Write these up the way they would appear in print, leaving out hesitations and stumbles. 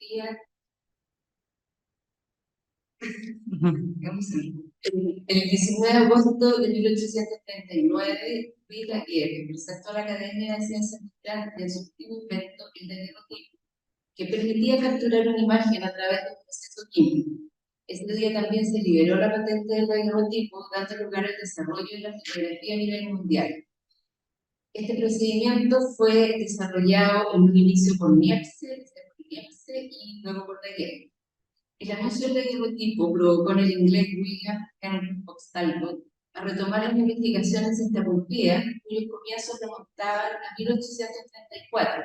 día, el 19 de agosto de 1839, Rita Gier presentó a la Academia de Ciencias Naturales de su último invento, el daguerrotipo, que permitía capturar una imagen a través de un proceso químico. Este día también se liberó la patente del daguerrotipo, dando lugar al desarrollo de la fotografía a nivel mundial. Este procedimiento fue desarrollado en un inicio por Niepce y luego por Daguerre. El anuncio del daguerrotipo provocó en el inglés William Henry Fox Talbot a retomar las investigaciones interrumpidas, cuyos comienzos remontaban a 1834.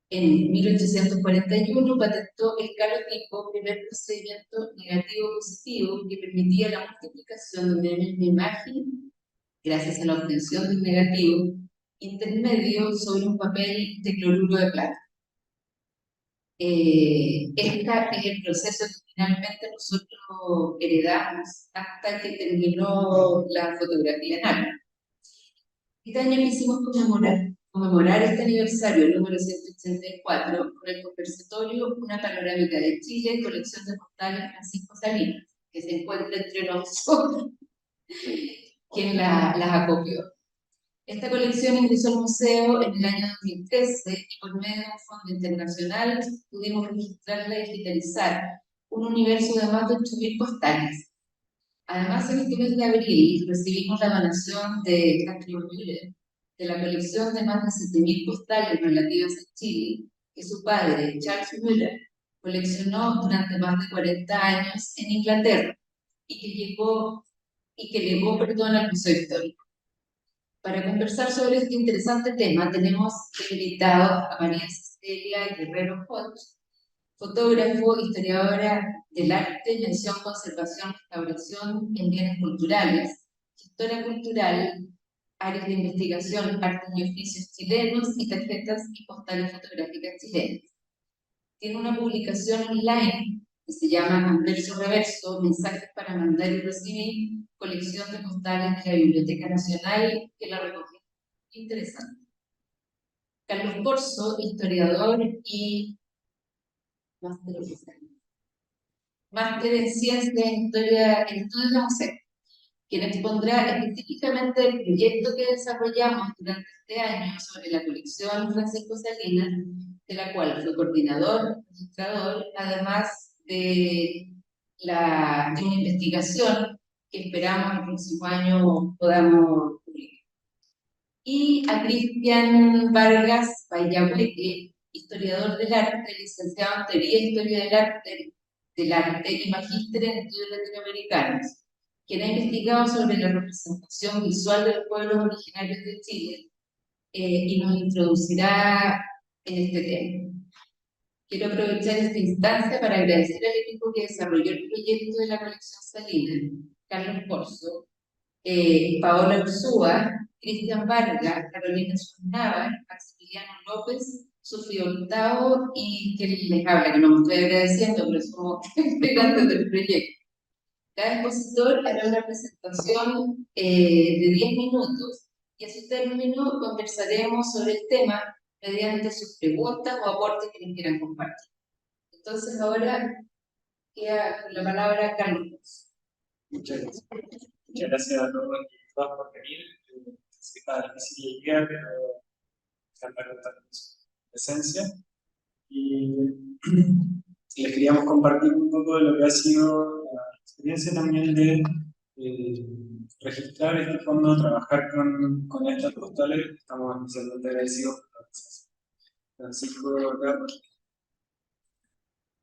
En 1841 patentó el calotipo, primer procedimiento negativo-positivo que permitía la multiplicación de una misma imagen gracias a la obtención de un negativo intermedio sobre un papel de cloruro de plata. Este es el proceso que finalmente nosotros heredamos hasta que terminó la fotografía anal. Este año quisimos conmemorar este aniversario número 184 con el conversatorio Una panorámica de Chile, colección de postales Francisco Salinas, que se encuentra entre nosotros, quien las acopió. Esta colección ingresó al museo en el año 2013 y por medio de un fondo internacional pudimos registrarla y digitalizar un universo de más de 8.000 postales. Además, en este mes de abril recibimos la donación de Catherine Müller de la colección de más de 7.000 postales relativas a Chile que su padre, Charles Müller, coleccionó durante más de 40 años en Inglaterra y que legó al Museo Histórico. Para conversar sobre este interesante tema tenemos invitados a María Cecilia Guerrero Hodge, fotógrafo, historiadora del arte, mención, conservación, restauración en bienes culturales, gestora cultural, áreas de investigación, artes y oficios chilenos y tarjetas y postales fotográficas chilenas. Tiene una publicación online que se llama Anverso Reverso, mensajes para mandar y recibir, colección de postales de la Biblioteca Nacional, que la recoge. Interesante. Carlos Corso, historiador y máster en Ciencias en Historia en Estudios de Museo, quien expondrá específicamente el proyecto que desarrollamos durante este año sobre la colección Francisco Salinas, de la cual fue coordinador, registrador, además de una investigación que esperamos el próximo año podamos publicar. Y a Cristian Vargas Payahueque, historiador del arte, licenciado en Teoría e Historia del arte y magíster en Estudios Latinoamericanos, quien ha investigado sobre la representación visual de los pueblos originarios de Chile y nos introducirá en este tema. Quiero aprovechar esta instancia para agradecer al equipo que desarrolló el proyecto de la colección Salinas, Carlos Corso, Paola Ursúa, Cristian Vargas, Carolina Suárez, Maximiliano López, Sofía Hurtado y que les habla, que no me estoy agradeciendo, pero somos integrantes del proyecto. Cada expositor hará una presentación de 10 minutos y a su término conversaremos sobre el tema mediante sus preguntas o aportes que les quieran compartir. Entonces ahora queda con la palabra Carlos. Muchas gracias. Muchas gracias a todos y todas por venir. Está difícil el día, pero están para contar con su presencia. Y les queríamos compartir un poco de lo que ha sido la experiencia también de registrar este fondo, trabajar con estas postales. Estamos especialmente agradecidos por la presencia de Francisco acá, porque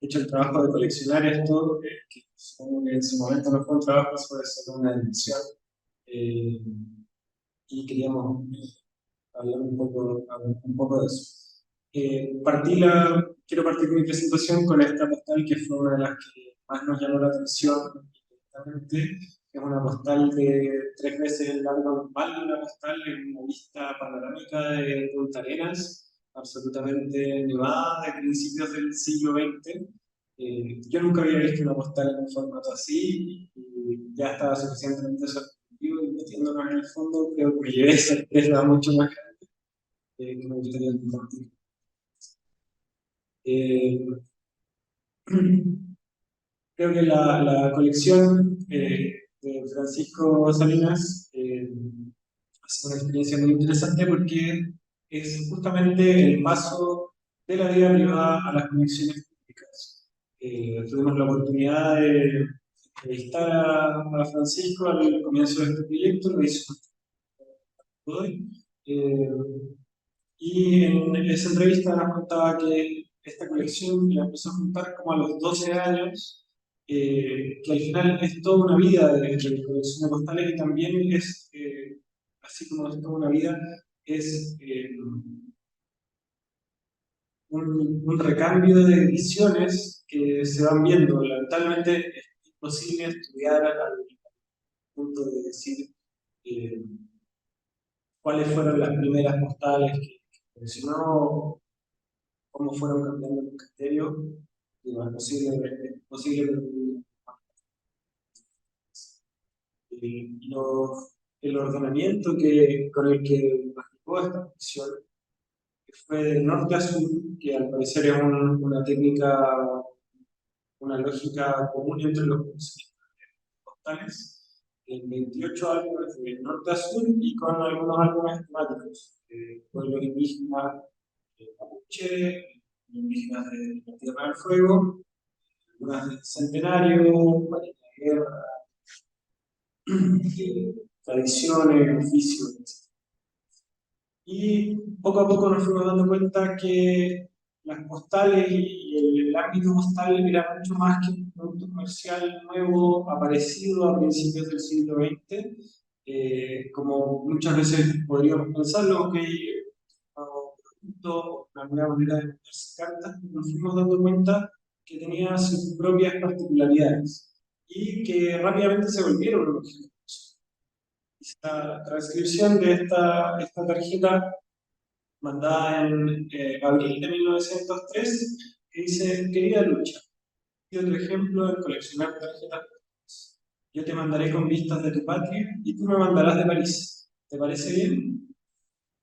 he hecho el trabajo de coleccionar esto, que supongo que en su momento no fue un trabajo, fue solo una edición. Y queríamos hablar un poco de eso. Quiero partir mi presentación con esta postal que fue una de las que más nos llamó la atención. Es una postal de 3 veces el largo normal, una postal en una vista panorámica de Punta Arenas, absolutamente nevada, de principios del siglo XX. Yo nunca había visto una postal en un formato así y ya estaba suficientemente sorprendido y metiéndonos en el fondo, creo que me llevé sorpresa mucho más grande que me gustaría compartir. Creo que la colección de Francisco Salinas es una experiencia muy interesante porque es justamente el paso de la vida privada a las conexiones públicas. Tuvimos la oportunidad de entrevistar a Francisco al comienzo de este proyecto, lo hizo hoy. Y en esa entrevista nos contaba que esta colección la empezó a juntar como a los 12 años, que al final es toda una vida de colección de postales y también es, así como es toda una vida, es un recambio de visiones que se van viendo. Lamentablemente es imposible estudiar al punto de decir eh, cuáles fueron las primeras postales que coleccionó, cómo fueron cambiando los criterios, digo, es posible el ordenamiento con el que practicó esta función, que fue de norte a sur, que al parecer es una técnica, una lógica común entre los postales, en 28 álbumes de norte a sur y con algunos álbumes temáticos, pueblos indígenas, mapuche, indígenas de la Tierra del Fuego, algunas del Centenario, Marina de Guerra, tradiciones, oficios, etc. Y poco a poco nos fuimos dando cuenta que las postales y el ámbito postal era mucho más que un producto comercial nuevo, aparecido a principios del siglo XX, como muchas veces podríamos pensarlo, ok, producto, una nueva manera de venderse cartas, nos fuimos dando cuenta que tenía sus propias particularidades y que rápidamente se volvieron un objeto. La transcripción de esta tarjeta mandada en abril de 1903 que dice: querida Lucha, y otro ejemplo de coleccionar tarjetas. Yo te mandaré con vistas de tu patria y tú me mandarás de París. ¿Te parece bien?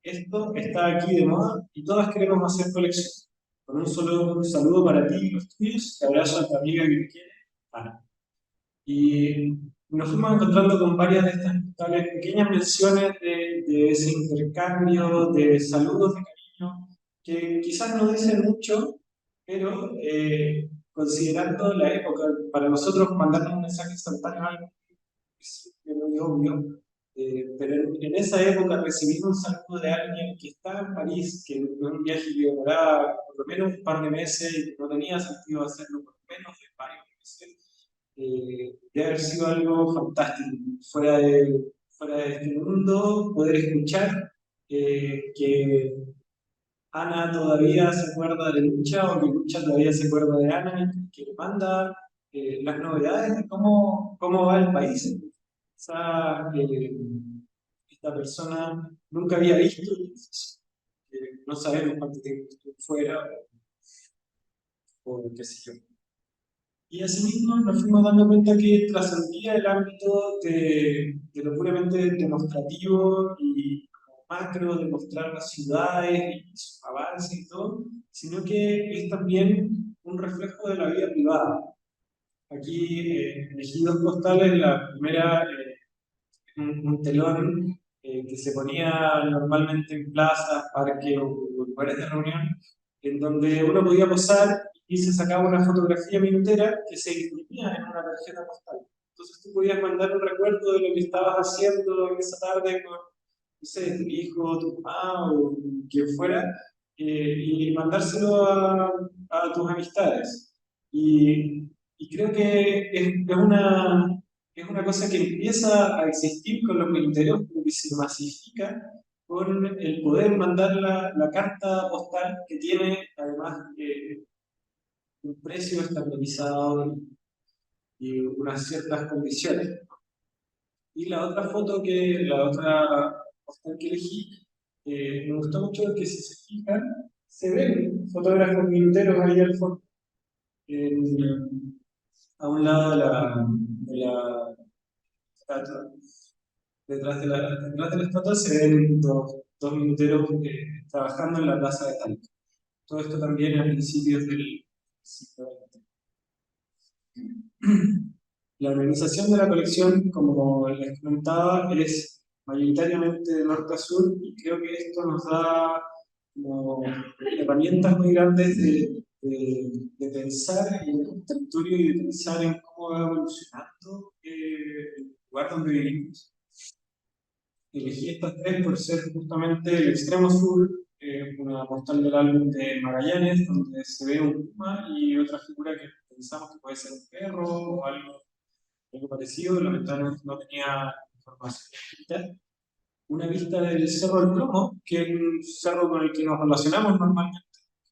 Esto está aquí de moda y todas queremos hacer colección. Con un solo saludo para ti y los tuyos, te abrazo a tu amiga que te quiere, Ana. Y nos fuimos encontrando con varias de estas tales pequeñas menciones de ese intercambio, de saludos de cariño, que quizás no dicen mucho, pero considerando la época, para nosotros mandar un mensaje instantáneo es algo que es muy obvio, pero en esa época recibir un saludo de alguien que está en París, que es un viaje que demoraba por lo menos un par de meses y que no tenía sentido hacerlo por menos de varios meses, debe haber sido algo fantástico, fuera de este mundo, poder escuchar que Ana todavía se acuerda de Lucha o que Lucha todavía se acuerda de Ana, que le manda las novedades de cómo va el país. Quizá esta persona nunca había visto, no sabemos cuánto tiempo estuvo fuera o qué sé yo. Y asimismo nos fuimos dando cuenta que trascendía el ámbito de lo puramente demostrativo y como macro, de mostrar las ciudades y sus avances y todo, sino que es también un reflejo de la vida privada. Aquí elegí dos postales, la primera, un telón que se ponía normalmente en plazas, parques o lugares de reunión, en donde uno podía posar y se sacaba una fotografía minutera que se imprimía en una tarjeta postal. Entonces tú podías mandar un recuerdo de lo que estabas haciendo en esa tarde con, no sé, tu hijo, tu mamá o quien fuera, y mandárselo a tus amistades. Y creo que es una cosa que empieza a existir con los militares, porque se masifica con el poder mandar la carta postal que tiene además un precio estabilizado y unas ciertas condiciones. Y la otra la otra postal que elegí, me gustó mucho porque si se fijan, se ven fotógrafos minuteros ahí al fondo. A un lado de la estatua. Detrás de la estatua se ven dos minuteros trabajando en la plaza de Talca. Todo esto también a principios del siglo XX. La organización de la colección, como les comentaba, es mayoritariamente de norte a sur y creo que esto nos da como herramientas muy grandes de pensar en el territorio y de pensar en cómo va evolucionando el lugar donde vivimos. Elegí estas tres por ser justamente el extremo sur, una postal del álbum de Magallanes, donde se ve un puma y otra figura que pensamos que puede ser un perro o algo parecido. Lamentablemente no tenía información escrita. Una vista del Cerro del Plomo, que es un cerro con el que nos relacionamos normalmente.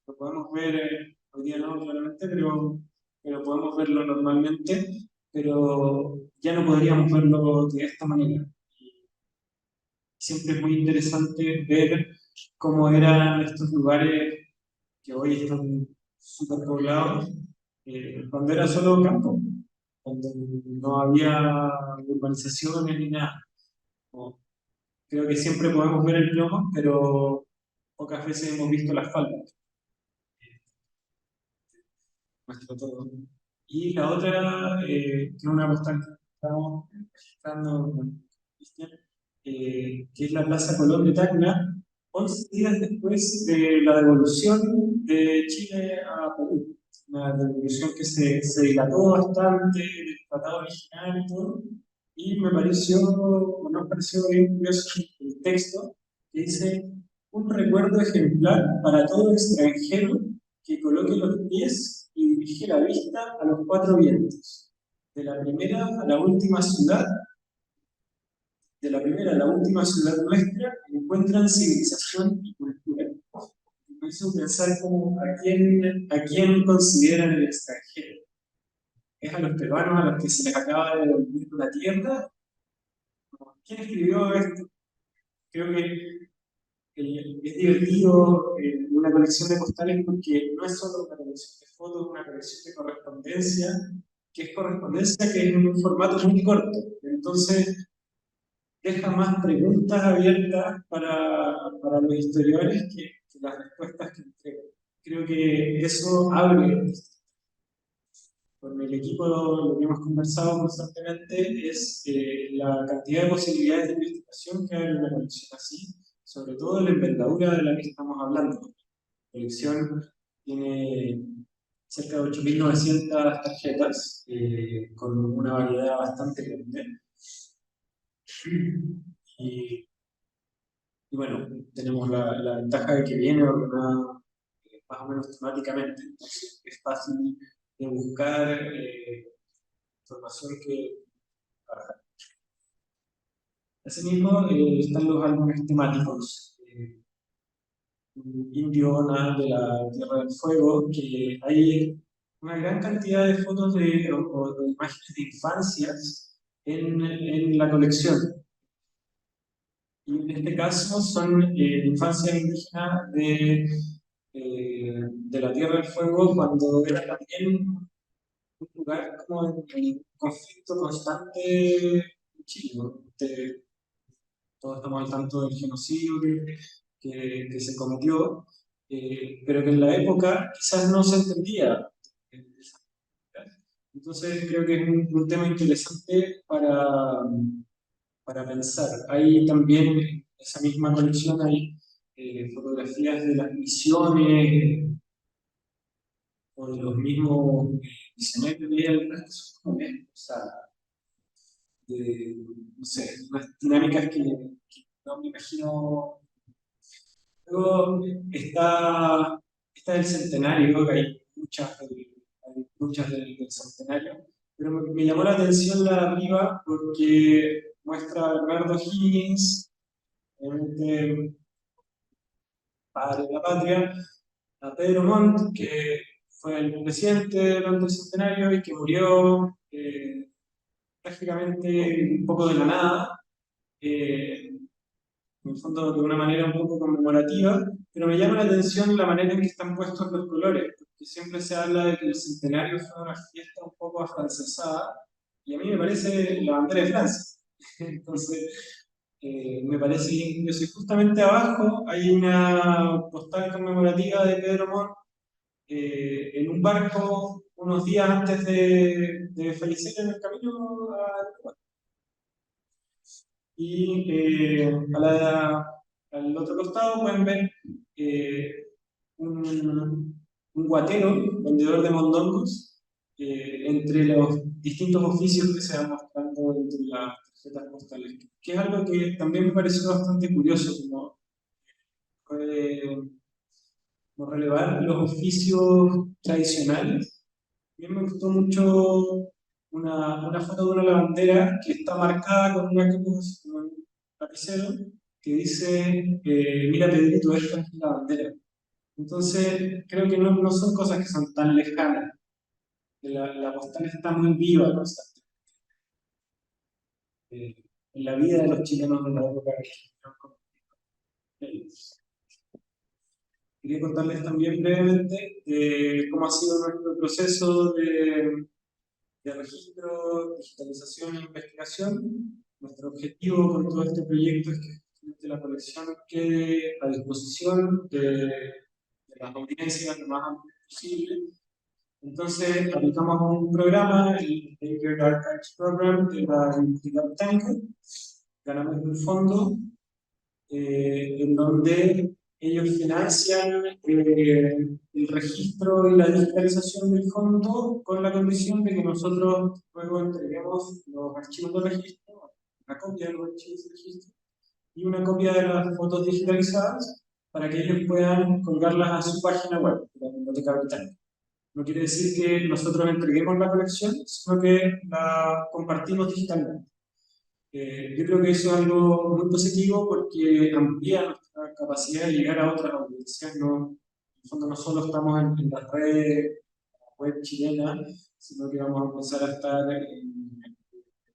Lo podemos ver, hoy día no, claramente, pero podemos verlo normalmente, pero ya no podríamos verlo de esta manera. Siempre es muy interesante ver cómo eran estos lugares que hoy están súper poblados, cuando era solo campo, cuando no había urbanizaciones ni nada. O- Creo que siempre podemos ver el plomo, pero pocas veces hemos visto el asfalto, nuestro todo. Y la otra, que es una postal que estamos registrando con Cristian, que es la Plaza Colón de Tacna, 11 días después de la devolución de Chile a Perú. Una devolución que se dilató bastante del tratado original y todo, y me pareció, o nos pareció bien curioso el texto, que dice: un recuerdo ejemplar para todo extranjero que coloque los pies y dirige la vista a los cuatro vientos, de la primera a la última ciudad, de la primera a la última ciudad nuestra, encuentran civilización y cultura. Me hizo pensar como a quién consideran el extranjero. ¿Es a los peruanos a los que se les acaba de devolver la tierra? ¿Quién escribió esto? Creo que es divertido una colección de postales porque no es solo una colección de fotos, una colección de correspondencia, que es correspondencia que es en un formato muy corto. Entonces, deja más preguntas abiertas para los historiadores que las respuestas que entregan. Creo que eso abre. Con el equipo lo que hemos conversado constantemente es la cantidad de posibilidades de investigación que hay en una colección así, sobre todo en la envergadura de la que estamos hablando. La colección tiene cerca de 8.900 tarjetas, con una variedad bastante grande. Y, y bueno, tenemos la ventaja de que viene ordenada más o menos temáticamente, entonces es fácil de buscar información que... Asimismo, están los álbumes temáticos. Indiona, de la Tierra del Fuego, que hay una gran cantidad de fotos o de imágenes de infancias en la colección. Y en este caso son infancias indígenas de la Tierra del Fuego cuando era también un lugar como en conflicto constante en Chile, ¿no? Todos estamos al tanto del genocidio que se cometió, pero que en la época quizás no se entendía. Entonces creo que es un tema interesante para pensar. Hay también en esa misma colección hay fotografías de las misiones o de los mismos misioneros de algunas, o sea, de, no sé, unas dinámicas que no me imagino. Luego está el centenario, que hay muchas del centenario, pero me llamó la atención la de arriba porque muestra a Bernardo Higgins, obviamente padre de la patria, a Pedro Montt, que fue el presidente durante el centenario y que murió trágicamente un poco de la nada. En el fondo de una manera un poco conmemorativa, pero me llama la atención la manera en que están puestos los colores, porque siempre se habla de que el centenario fue una fiesta un poco afrancesada, y a mí me parece la bandera de Francia. Entonces, me parece bien curioso. Y justamente abajo hay una postal conmemorativa de Pedro Montt en un barco unos días antes de fallecer en el camino a Uruguay. Y al otro costado pueden ver eh, un guatero, vendedor de mondongos, entre los distintos oficios que se van mostrando entre las tarjetas postales, que es algo que también me pareció bastante curioso, eh, como relevar los oficios tradicionales. A mí me gustó mucho una foto de una lavandera que está marcada con una cruz, con un lapicero, que dice, mira Pedrito, esta es la bandera. Entonces, creo que no son cosas que son tan lejanas. La postal está muy viva, constante, en la vida de los chilenos de la época que quería contarles también brevemente cómo ha sido nuestro proceso de registro, digitalización e investigación. Nuestro objetivo con todo este proyecto es que justamente la colección quede a disposición de las audiencias lo más amplio posible. Entonces, aplicamos un programa, el Paper Archives Program de la Universidad Británica. Ganamos un fondo en donde ellos financian el registro y la digitalización del fondo con la condición de que nosotros luego entreguemos los archivos de registro, una copia de los archivos de registro y una copia de las fotos digitalizadas para que ellos puedan colgarlas a su página web, de la Biblioteca Británica. No quiere decir que nosotros entreguemos la colección, sino que la compartimos digitalmente. Yo creo que eso es algo muy positivo porque amplía nuestra capacidad de llegar a otras audiencias. No, en el fondo no solo estamos en las redes web chilena, sino que vamos a empezar a estar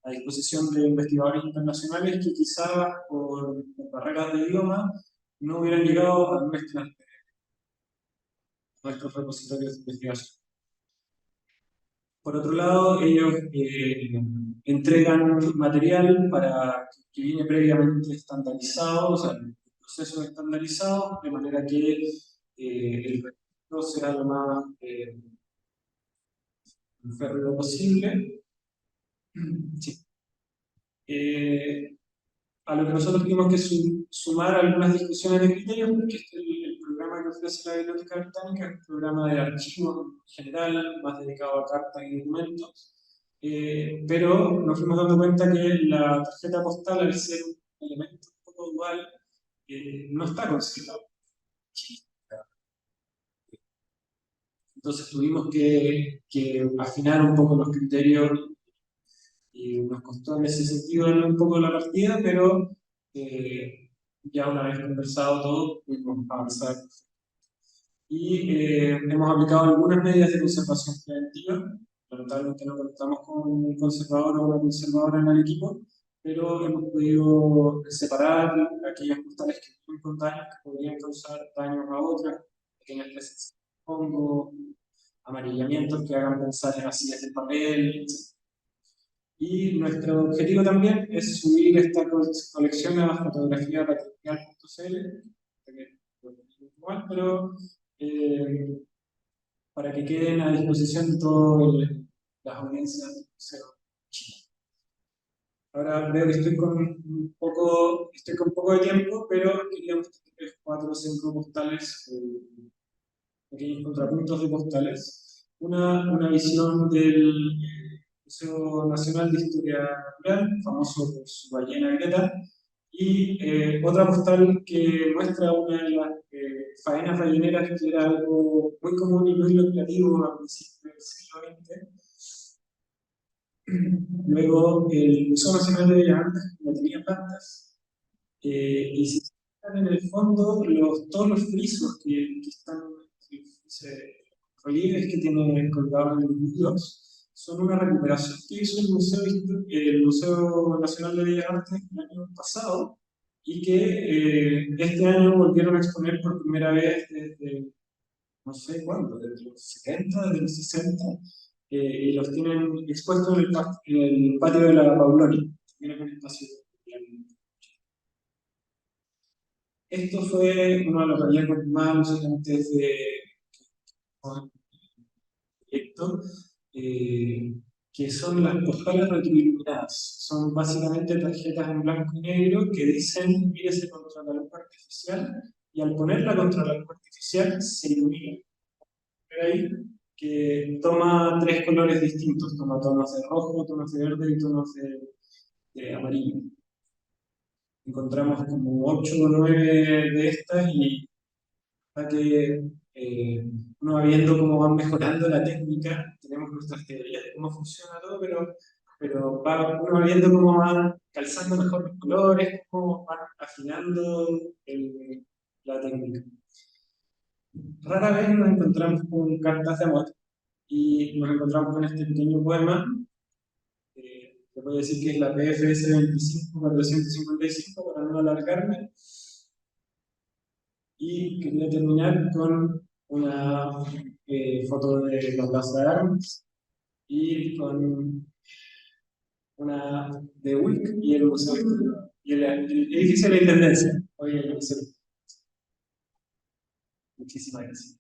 a disposición de investigadores internacionales que quizás por barreras de idioma no hubieran llegado a nuestros repositorios de investigación. Por otro lado, ellos entregan material que viene previamente estandarizado, o sea, el proceso estandarizado, de manera que el registro sea lo más férreo posible. Sí. A lo que nosotros tenemos que sumar algunas discusiones de criterios, porque el programa que ofrece la Biblioteca Británica es un programa de archivos en general, más dedicado a cartas y documentos, pero nos fuimos dando cuenta que la tarjeta postal, al ser un elemento un poco dual, no está considerado. Entonces tuvimos que afinar un poco los criterios y nos costó en ese sentido darle un poco la partida, pero ya una vez conversado todo, pudimos avanzar. Y hemos aplicado algunas medidas de conservación preventiva. Lamentablemente no contamos con un conservador o una conservadora en el equipo, pero hemos podido separar aquellas postales que tienen con daños que podrían causar daños a otras, pequeñas presencias de hongo, amarillamientos que hagan pensar en acides de papel, etc. Y nuestro objetivo también es subir esta colección a fotografía-patrimonial.cl, pero para que queden a disposición de todas las audiencias del Museo Chile. Ahora veo que estoy con poco de tiempo, pero quería mostrarles 4 o 5 postales, pequeños contrapuntos de postales. Una visión del Museo Nacional de Historia Natural, famoso por su ballena Greta, y otra postal que muestra una de las faenas balleneras que era algo muy común y muy lucrativo a principios del siglo XX. Luego, el Museo Nacional de Bellas Artes no tenía plantas, y si se fijan en el fondo, todos los frisos que están, relieves que tienen colgados en los muros, son una recuperación que hizo el Museo Nacional de Bellas Artes el año pasado y que este año volvieron a exponer por primera vez desde no sé cuándo, desde los 70, desde los 60, y los tienen expuestos en el patio de la Paulonia. También es un espacio. Esto fue uno de los hallazgos más alucinantes de proyecto, que son las postales retroiluminadas. Son básicamente tarjetas en blanco y negro que dicen, mírese contra la luz artificial, y al ponerla contra la luz artificial se ilumina. Pero ahí que toma tres colores distintos, toma tonos de rojo, tonos de verde y tonos de amarillo. Encontramos como 8 o 9 de estas y para que uno va viendo cómo van mejorando la técnica, tenemos nuestras teorías de cómo funciona todo, pero uno va viendo cómo van calzando mejor los colores, cómo van afinando la técnica. Rara vez nos encontramos con cartas de amor y nos encontramos con este pequeño poema. Te voy a decir que es la PFS 25455 para no alargarme. Y quería terminar con una foto de la Plaza de Armas y con una de UIC y el Museo Histórico. Y el edificio de la Intendencia. Hoy el Museo. Muchísimas gracias.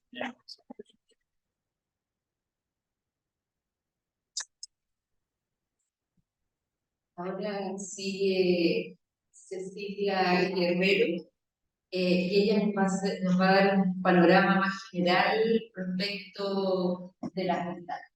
Ahora sigue Cecilia Guerrero, y ella nos va a dar un panorama más general respecto de las ventanas.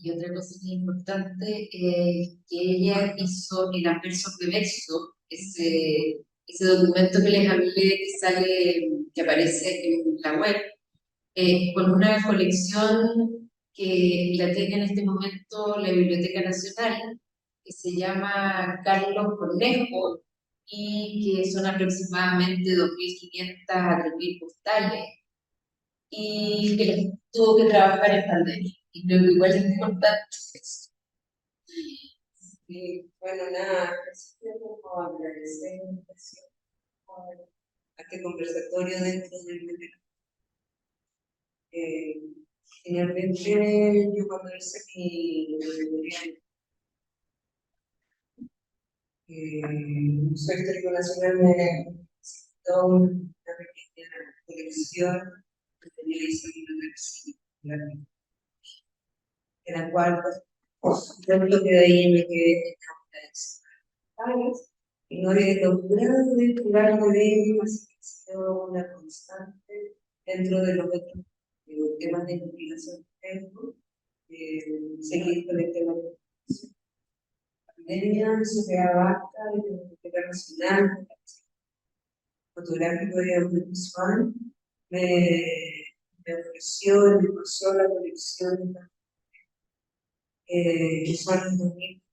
Y otra cosa que es importante, que ella hizo el anverso reverso, ese documento que les hablé que sale, que aparece en la web, con una colección que la tiene en este momento la Biblioteca Nacional, que se llama Carlos Cornejo, y que son aproximadamente 2.500 a 3.000 postales, y que les tuvo que trabajar en pandemia. Y creo que igual es importante eso. Y bueno, nada, como agradecer la invitación a este conversatorio dentro del BTK. Finalmente, yo cuando hice mi Museo Histórico Nacional me visitó una pequeña colección que tenía la en la cual yo lo que de ahí me quedé en y no he logrado despegarme de ello, así que ha sido una constante dentro de los otros temas de investigación que tengo, seguir con el tema de la pandemia, Sociedad Vasca, de la Biblioteca Nacional, fotográfico y audiovisual, me ofreció, me pasó la colección que son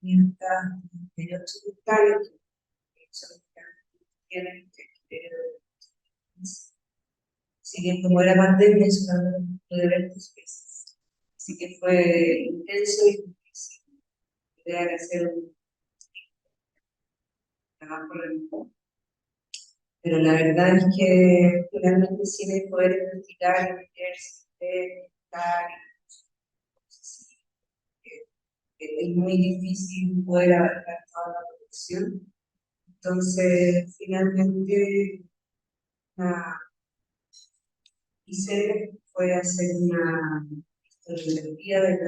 2.528 postales, que son las que tienen así que como era pandemia, es un de eventos, así que fue intenso y difícil poder hacer un trabajo remoto. Pero la verdad es que finalmente sin poder investigar, es muy difícil poder abarcar toda la colección. Entonces, finalmente, hice fue hacer una historiografía de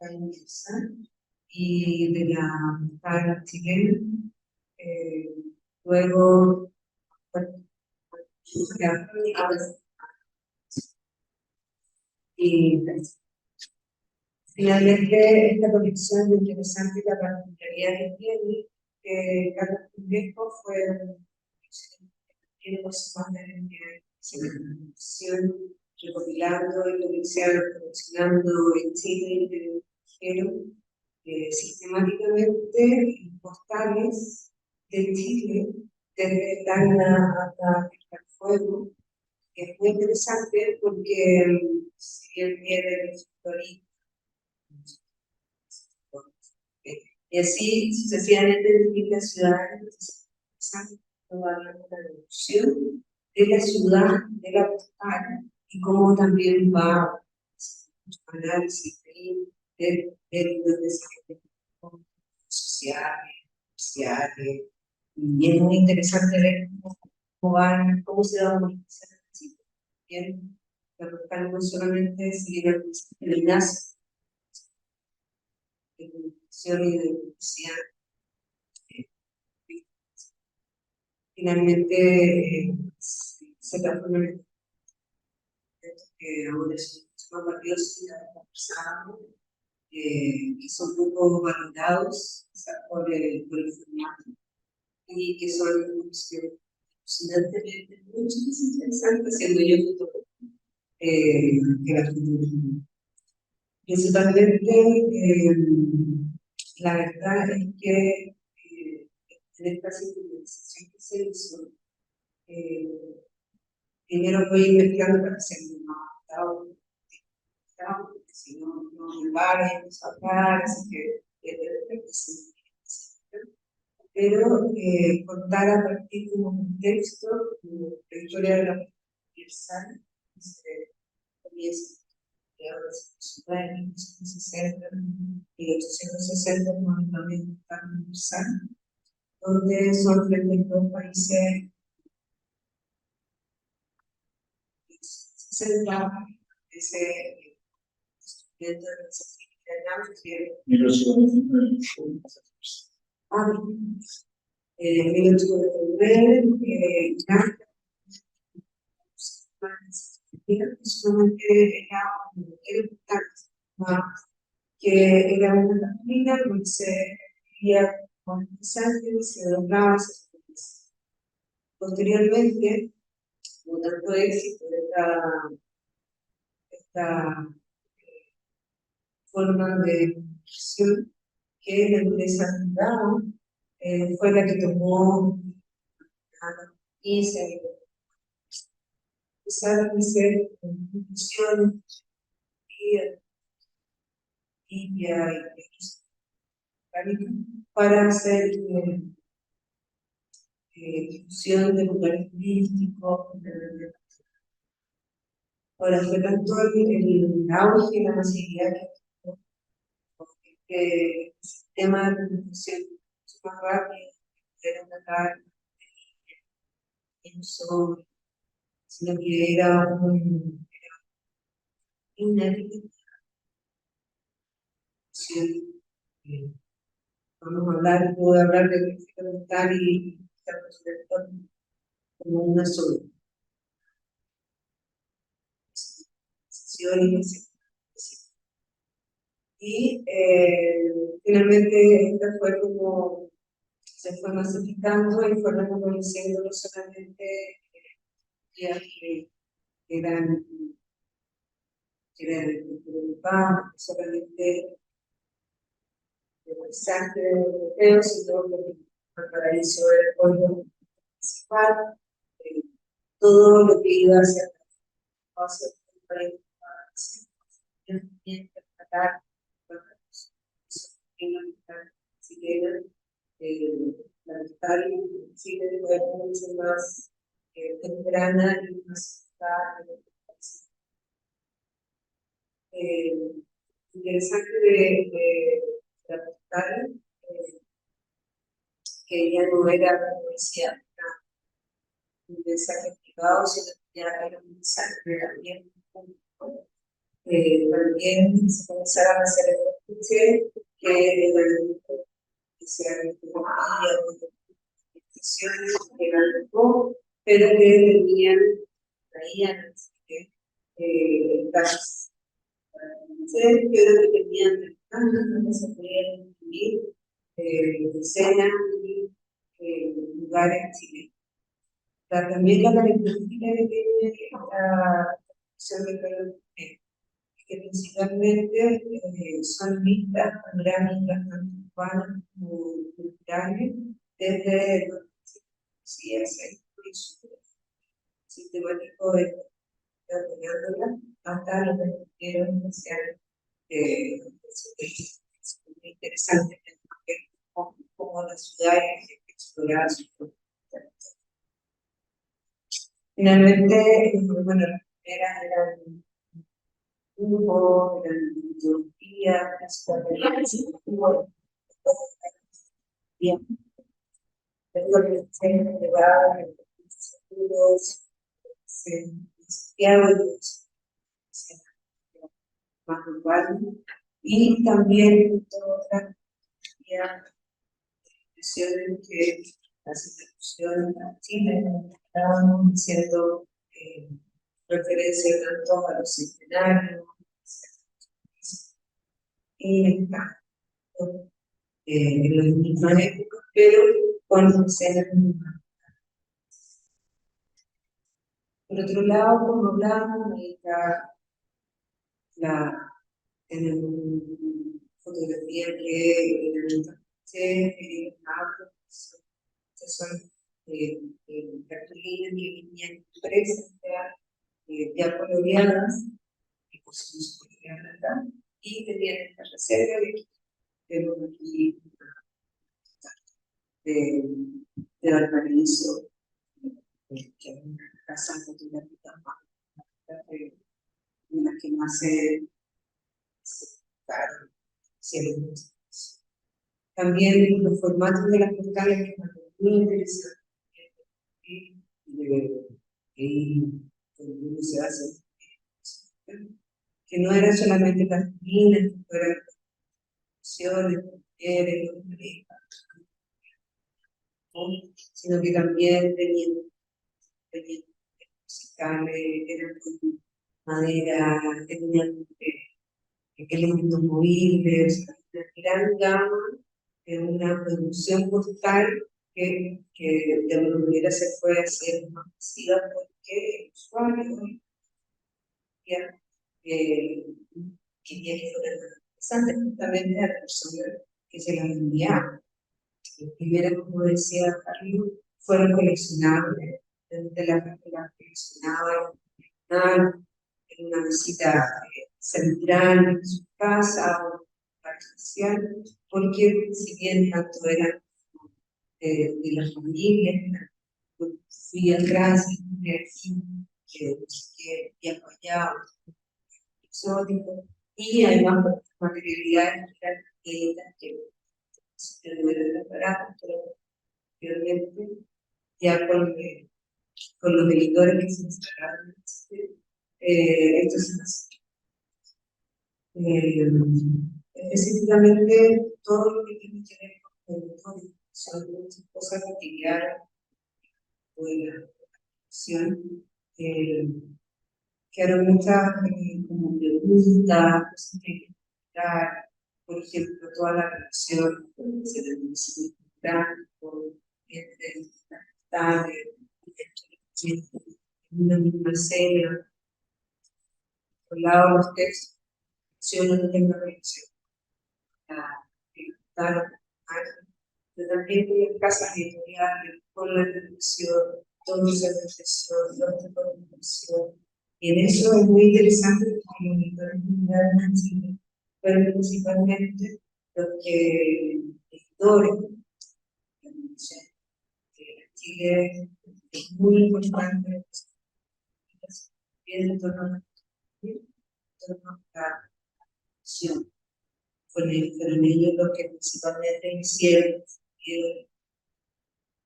la universal y de la postal chilena. Luego, bueno, y finalmente esta colección es interesante y la particularidad que tiene, que Carlos Cornejo tiene cosas más de colección, recopilando y coleccionando en Chile y en el extranjero, sistemáticamente postales de Chile, desde Tacna hasta el Fuego, que es muy interesante porque si bien tiene historia y así sucesivamente en distintas ciudades, toda la evolución de la ciudad, de la postal, y cómo también va análisis de los desarrollos sociales, sociales, y es muy interesante ver cómo se da una bien, la postal no solamente seguir el enlace de comunicación y de publicidad, finalmente se transforma en que ahora son más valiosos y conversábamos, que son poco valorados por el formato y que son alucinantemente mucho más interesantes, siendo yo que la fotografía. Principalmente, la verdad es que en esta sincronización que se hizo, primero voy investigando para hacer más adaptado, porque si no, no me vale, no sacar, así que pero contar a partir de un contexto, como la historia de la universal, comienza a los 1860 y 860 como el movimiento universal, donde son 32 países 60 ese estudiante de que 1899, solamente era una mujer que era una familia donde se vivía con sangre, se doblaba, posteriormente, con tanto éxito de esta forma de producción, que la empresa privada fue la que tomó y se empezaron a hacer instituciones y para hacer difusión de lugares turísticos. Ahora fue tanto el auge y la masividad que el sistema de comunicación es más rápido, era una carga, sino que era una vamos a hablar, puedo hablar de mental y como una sola. Y finalmente esta fue como se fue masificando y fue reconociendo no solamente que eran preocupados, no solamente de paisaje europeo, sino que el paraíso del pueblo principal, todo lo que iba hacia el país para chilena, la capital de Chile fue mucho más temprana y más interesante de la capital, que ya no era, como decía, un mensaje privado, sino que ya era un mensaje también público. También se comenzaron a hacer escuché que se instituciones que eran poco, pero que tenían, traían casos pero que tenían donde se podían vivir escenas y lugares chilenos. También la característica que tiene la producción de Pedro que principalmente son vistas panorámicas tanto urbanas como culturales desde el sistemático de hasta los reporteros especiales. Es muy interesante cómo la ciudad es explorada. Finalmente, bueno, las primeras eran Hugo, eran Turquía, las cuales Tengo que ser elevado, seguros, Santiago y más global, y también otra instituciones que las instituciones en Chile estaban haciendo referencia tanto a los centenarios y en las mismas épocas, pero con escenas mismas. Por otro lado, como hablamos, está en fotografía que son cartulinas que venían impresas ya coloreadas, y pusimos coloreadas acá, y tenían esta reserva de tenemos aquí de Valparaíso, que es una casa fotográfica de las que más se claro, también los formatos de las postales que son muy interesantes y cómo se hace, que no eran solamente las minas, que fueran opciones, mujeres, sino que también tenían musicales, eran con madera, tenían elementos movibles, una gran gama de una producción postal que de alguna manera se puede hacer más masiva porque el usuario ya, quería que fuera más interesante justamente a la persona que se las enviaba. Las primeras, como decía Carlos, fueron coleccionables, de las coleccionaba en una visita central en su casa o artificial, porque si bien tanto eran de las familias, fui atrás y aquí que viajo allá, exótico, y además materialidades que eran de aparatos, pero realmente ya con los editores que se instalaron, esto se hace. Específicamente todo lo que tiene que ver con el código, son muchas cosas cotidianas de la acción, que eran muchas como preguntas, cosas que explicar, por ejemplo, toda la relación con el municipio entre una misma escena, por un lado los textos, no tengo relación. Pero también en casas editoriales, con la televisión, todo se reflexión, todo tipo de reflexión. Y en eso es muy interesante porque los editores mundiales en Chile fueron principalmente los que editores, Chile es muy importante en torno a la acción. Fueron ellos los que principalmente hicieron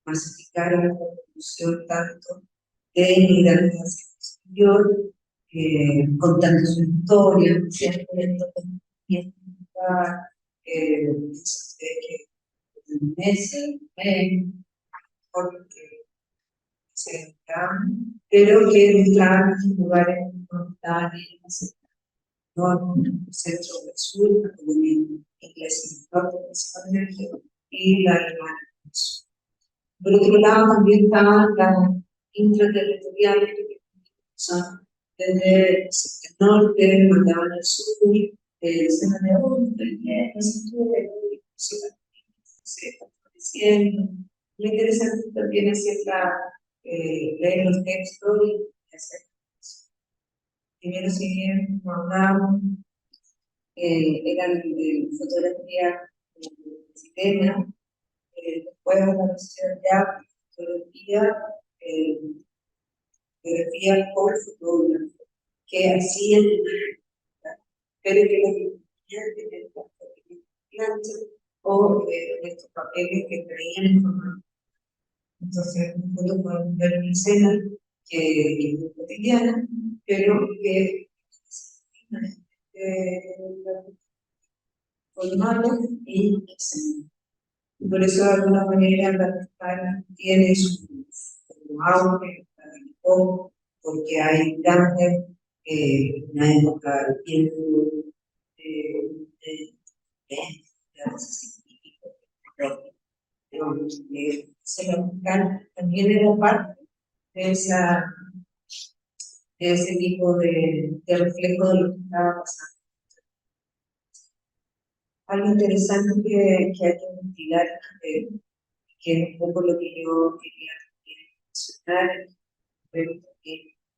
masificaron la producción tanto de inmigrantes hacia el exterior, contando su historia, siempre meses, porque se dan, pero que están en lugares frontales, ¿no? El centro del sur, la comunidad inglesa del norte principalmente, y la alemana del sur. Por otro lado, también estaban las intraterritoriales, que son desde el norte, mandaban al sur, se mandaban se está fortaleciendo. Lo interesante también es leer los textos y hacer eso. Primero, si bien mandábamos, eran fotografías chilenas, después apareció ya fotografía por fotógrafo, que hacían, pero que las tenían planchas o estos papeles que traían en formato Entonces, nosotros podemos ver una escena que es muy cotidiana, pero que formada y excelente. Por eso, de alguna manera, la Toscana tiene su auge, porque hay grandes, una época de tiempo también era parte de, de ese tipo de reflejo de lo que estaba pasando. Algo interesante que hay que investigar, que es un poco lo que yo quería mencionar, ver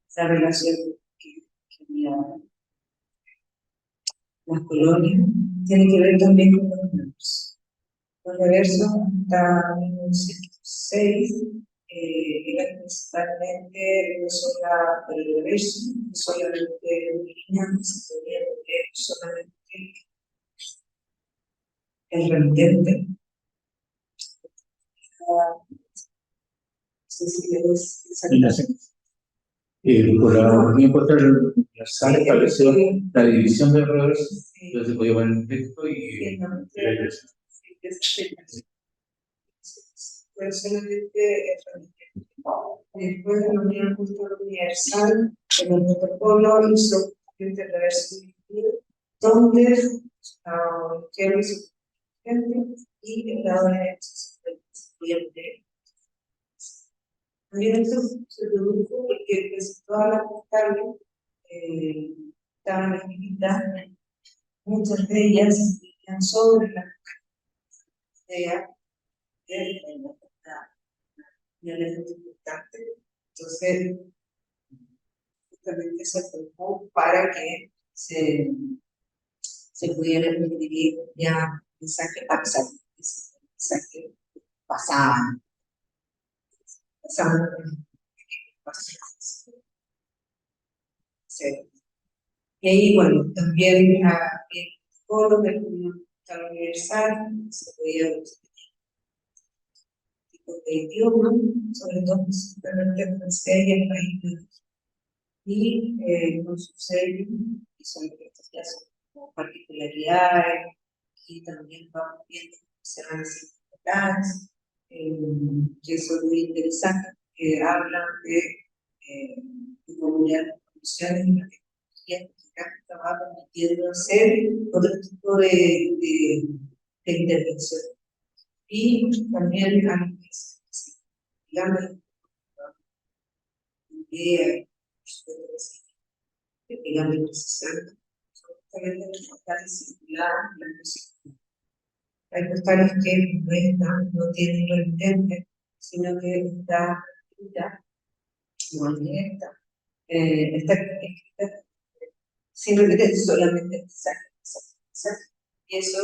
esa relación que había las colonias, tiene que ver también con los reversos. Los reversos hasta 1906 eran principalmente no solo el reverso, no solamente línea, se podía leer solamente el remitente. No sé si es por la Unión Constitucional Universal estableció la división del reverso, entonces se podía poner un texto y pero solamente el remitente. Después de la Unión Cultural Universal, en el protocolo hizo el reverso dividido, donde quiero su gente y el lado derecho se podía leer. También esto se produjo porque casi todas las postales estaban escritas, muchas de ellas escribían sobre la idea de la elemento importante. Entonces, justamente se formó para que se pudiera escribir ya mensajes pasados, mensajes pasaban. Sí. Y ahí, bueno, también el foro de la universal se podía usar tipos de idioma, sobre todo principalmente el francés y el país. Y con su sello, y son estos ya son como particularidades, y también vamos viendo que se van haciendo que son muy interesantes, que hablan de comunidad de condiciones y la tecnología que va permitiendo hacer otro tipo de intervención. Y también hay digamos, idea, digamos, interesante, justamente las postales circulares, la música. Hay postales que no tienen remitente, sino que está escrita, igual directa, está escrita sin remitente, solamente mensaje. Y eso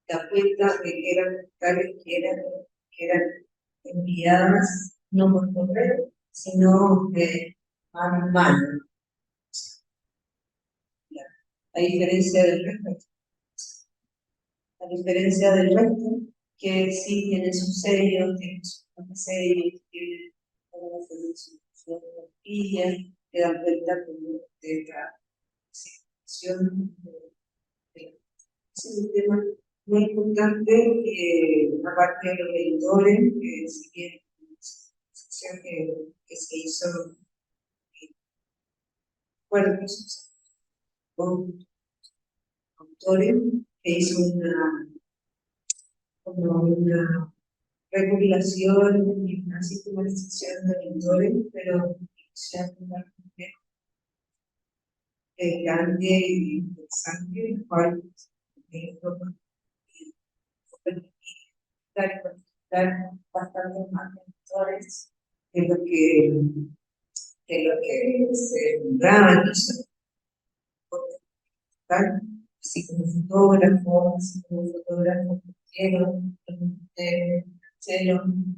da cuenta de que eran postales que eran enviadas no por correo, sino de mano a mano. A diferencia del resto. A diferencia del resto, que sí tiene su sello, tiene su sello, tiene su plantilla, que dan cuenta de la situación es un tema muy importante, aparte de los editores, si bien que se hizo con autores, que hizo una recopilación y una sistematización de editores, pero ya grande y interesante, el cual dar bastantes más editores de lo que se nombraban, así como fotógrafos,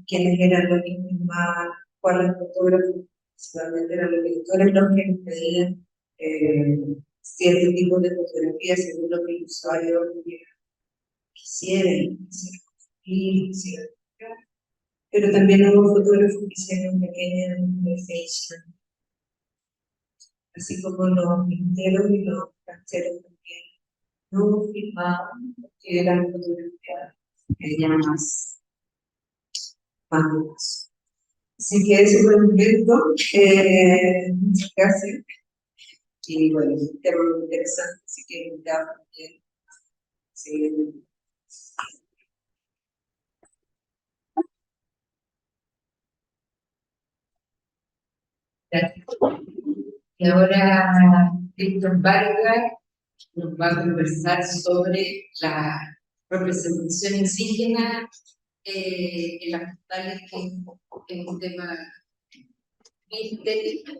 quienes eran los que más, cuáles fotógrafos, principalmente eran los editores los que nos pedían cierto tipo de fotografía según lo que el usuario quisiera construir, quisiera pero también hubo fotógrafos que hicieron pequeñas FaceTime, así como los minteros y los cancheros también no filmaban, porque eran fotografías ya más duras. Así que ese fue un evento, muchas gracias, y bueno, un tema muy interesante, así que invitado también. Sí. Gracias. Y ahora Víctor Vargas nos va a conversar sobre la representación indígena en las postales, que es un tema bien técnico.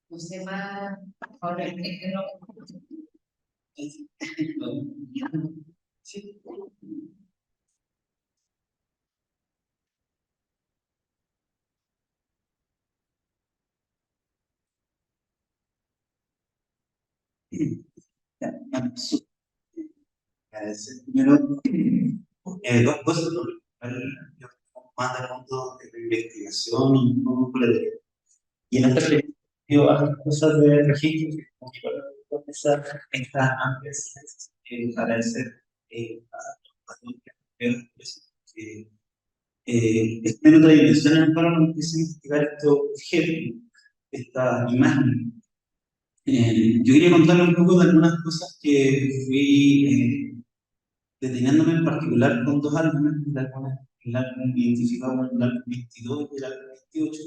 No sé más, ahora es que no. Sí. Primero, dos cosas. Yo más del mundo de la investigación y un poco y en esta perspectiva, varias cosas de registro que como que para empezar estas amplias agradecer a todos que es tener otra dimensión en el cual uno empieza a investigar estos objetos, estas imágenes. Yo quería contarles un poco de algunas cosas que fui deteniéndome en particular con dos álbumes, el álbum identificado como el álbum 22 y el álbum 28,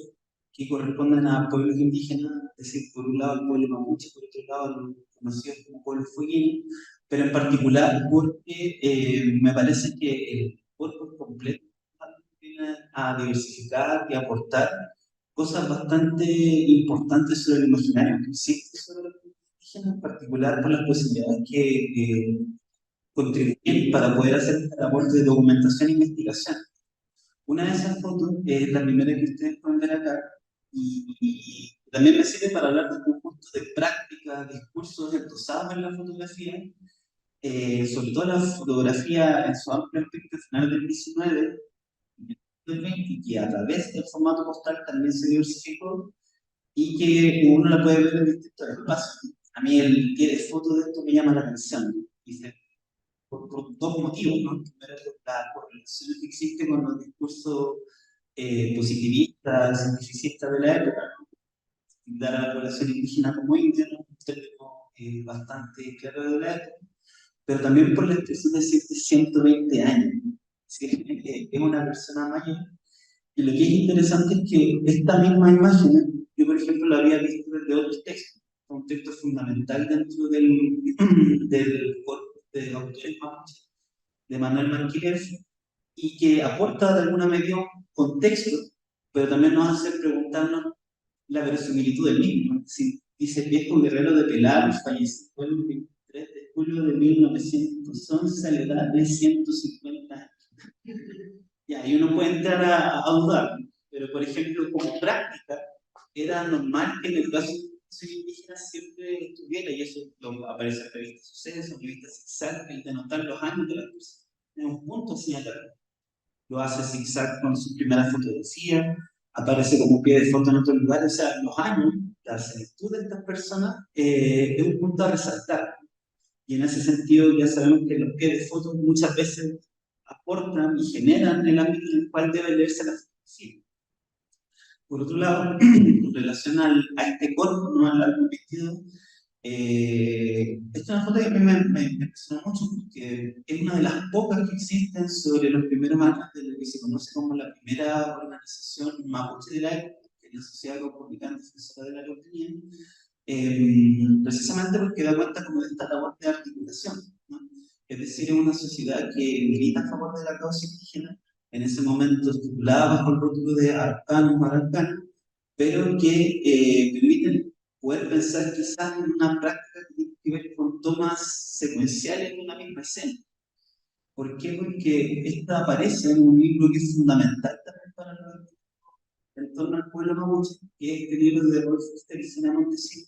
que corresponden a pueblos indígenas, es decir, por un lado el pueblo mapuche, por otro lado los conocidos como pueblo fueguino, pero en particular porque me parece que el cuerpo completo viene a diversificar y aportar cosas bastante importantes sobre el imaginario que existe sobre los indígenas, en particular por las posibilidades que contribuir para poder hacer esta labor de documentación e investigación. Una de esas fotos es la primera que ustedes pueden ver acá y también me sirve para hablar de un conjunto de prácticas, discursos endossados en la fotografía, sobre todo la fotografía en su amplio aspecto final del 19 y del 20, que a través del formato postal también se diversificó y que uno la puede ver en distintos espacios. A mí el pie de foto de esto me llama la atención. Dice, por dos motivos, ¿no? Primero, por la correlación que existe con los discursos positivistas, cientificistas de la época, ¿no? Dar a la población indígena como india, ¿no? Un término bastante claro de la época, pero también por la expresión de 120 años. ¿Sí? Es una persona mayor. Y lo que es interesante es que esta misma imagen, yo por ejemplo la había visto desde otros textos, un texto fundamental dentro del corpus de autores mapuches de Manuel Manquilef, y que aporta de alguna medida un contexto, pero también nos hace preguntarnos la verosimilitud del mismo. Si dice viejo guerrero de Pelar, falleció el 23 de julio de 1911 a la edad de 150 años. Ya, y uno puede entrar a dudar, pero por ejemplo, como práctica, era normal que en el caso de indígenas siempre estuviera, y eso aparece en revistas Sucesos, en revistas zigzag, el denotar los años de las personas. En un punto señalar. Lo hace zigzag con su primera fotografía, aparece como pie de foto en otros lugares, o sea, los años, la senectud de estas personas es un punto a resaltar. Y en ese sentido ya sabemos que los pies de foto muchas veces aportan y generan el ámbito en el cual debe leerse la fotografía. Por otro lado, en relación a este cuerpo, no al álbum vestido, esta es una foto que a mí me impresionó mucho porque es una de las pocas que existen sobre los primeros años de lo que se conoce como la primera organización mapuche de la época, que es la Sociedad Republicana Defensora de la Autonomía, precisamente porque da cuenta como de esta labor de articulación, ¿no? Es decir, es una sociedad que milita a favor de la causa indígena, en ese momento estipulada bajo el rótulo de arcanos, arcanos, pero que permiten poder pensar quizás en una práctica que tiene que ver con tomas secuenciales de una misma escena. ¿Por qué? Porque esta aparece en un libro que es fundamental también para los en torno al pueblo mapuche, que es este libro de Rolf Fuster y Sena Montesino.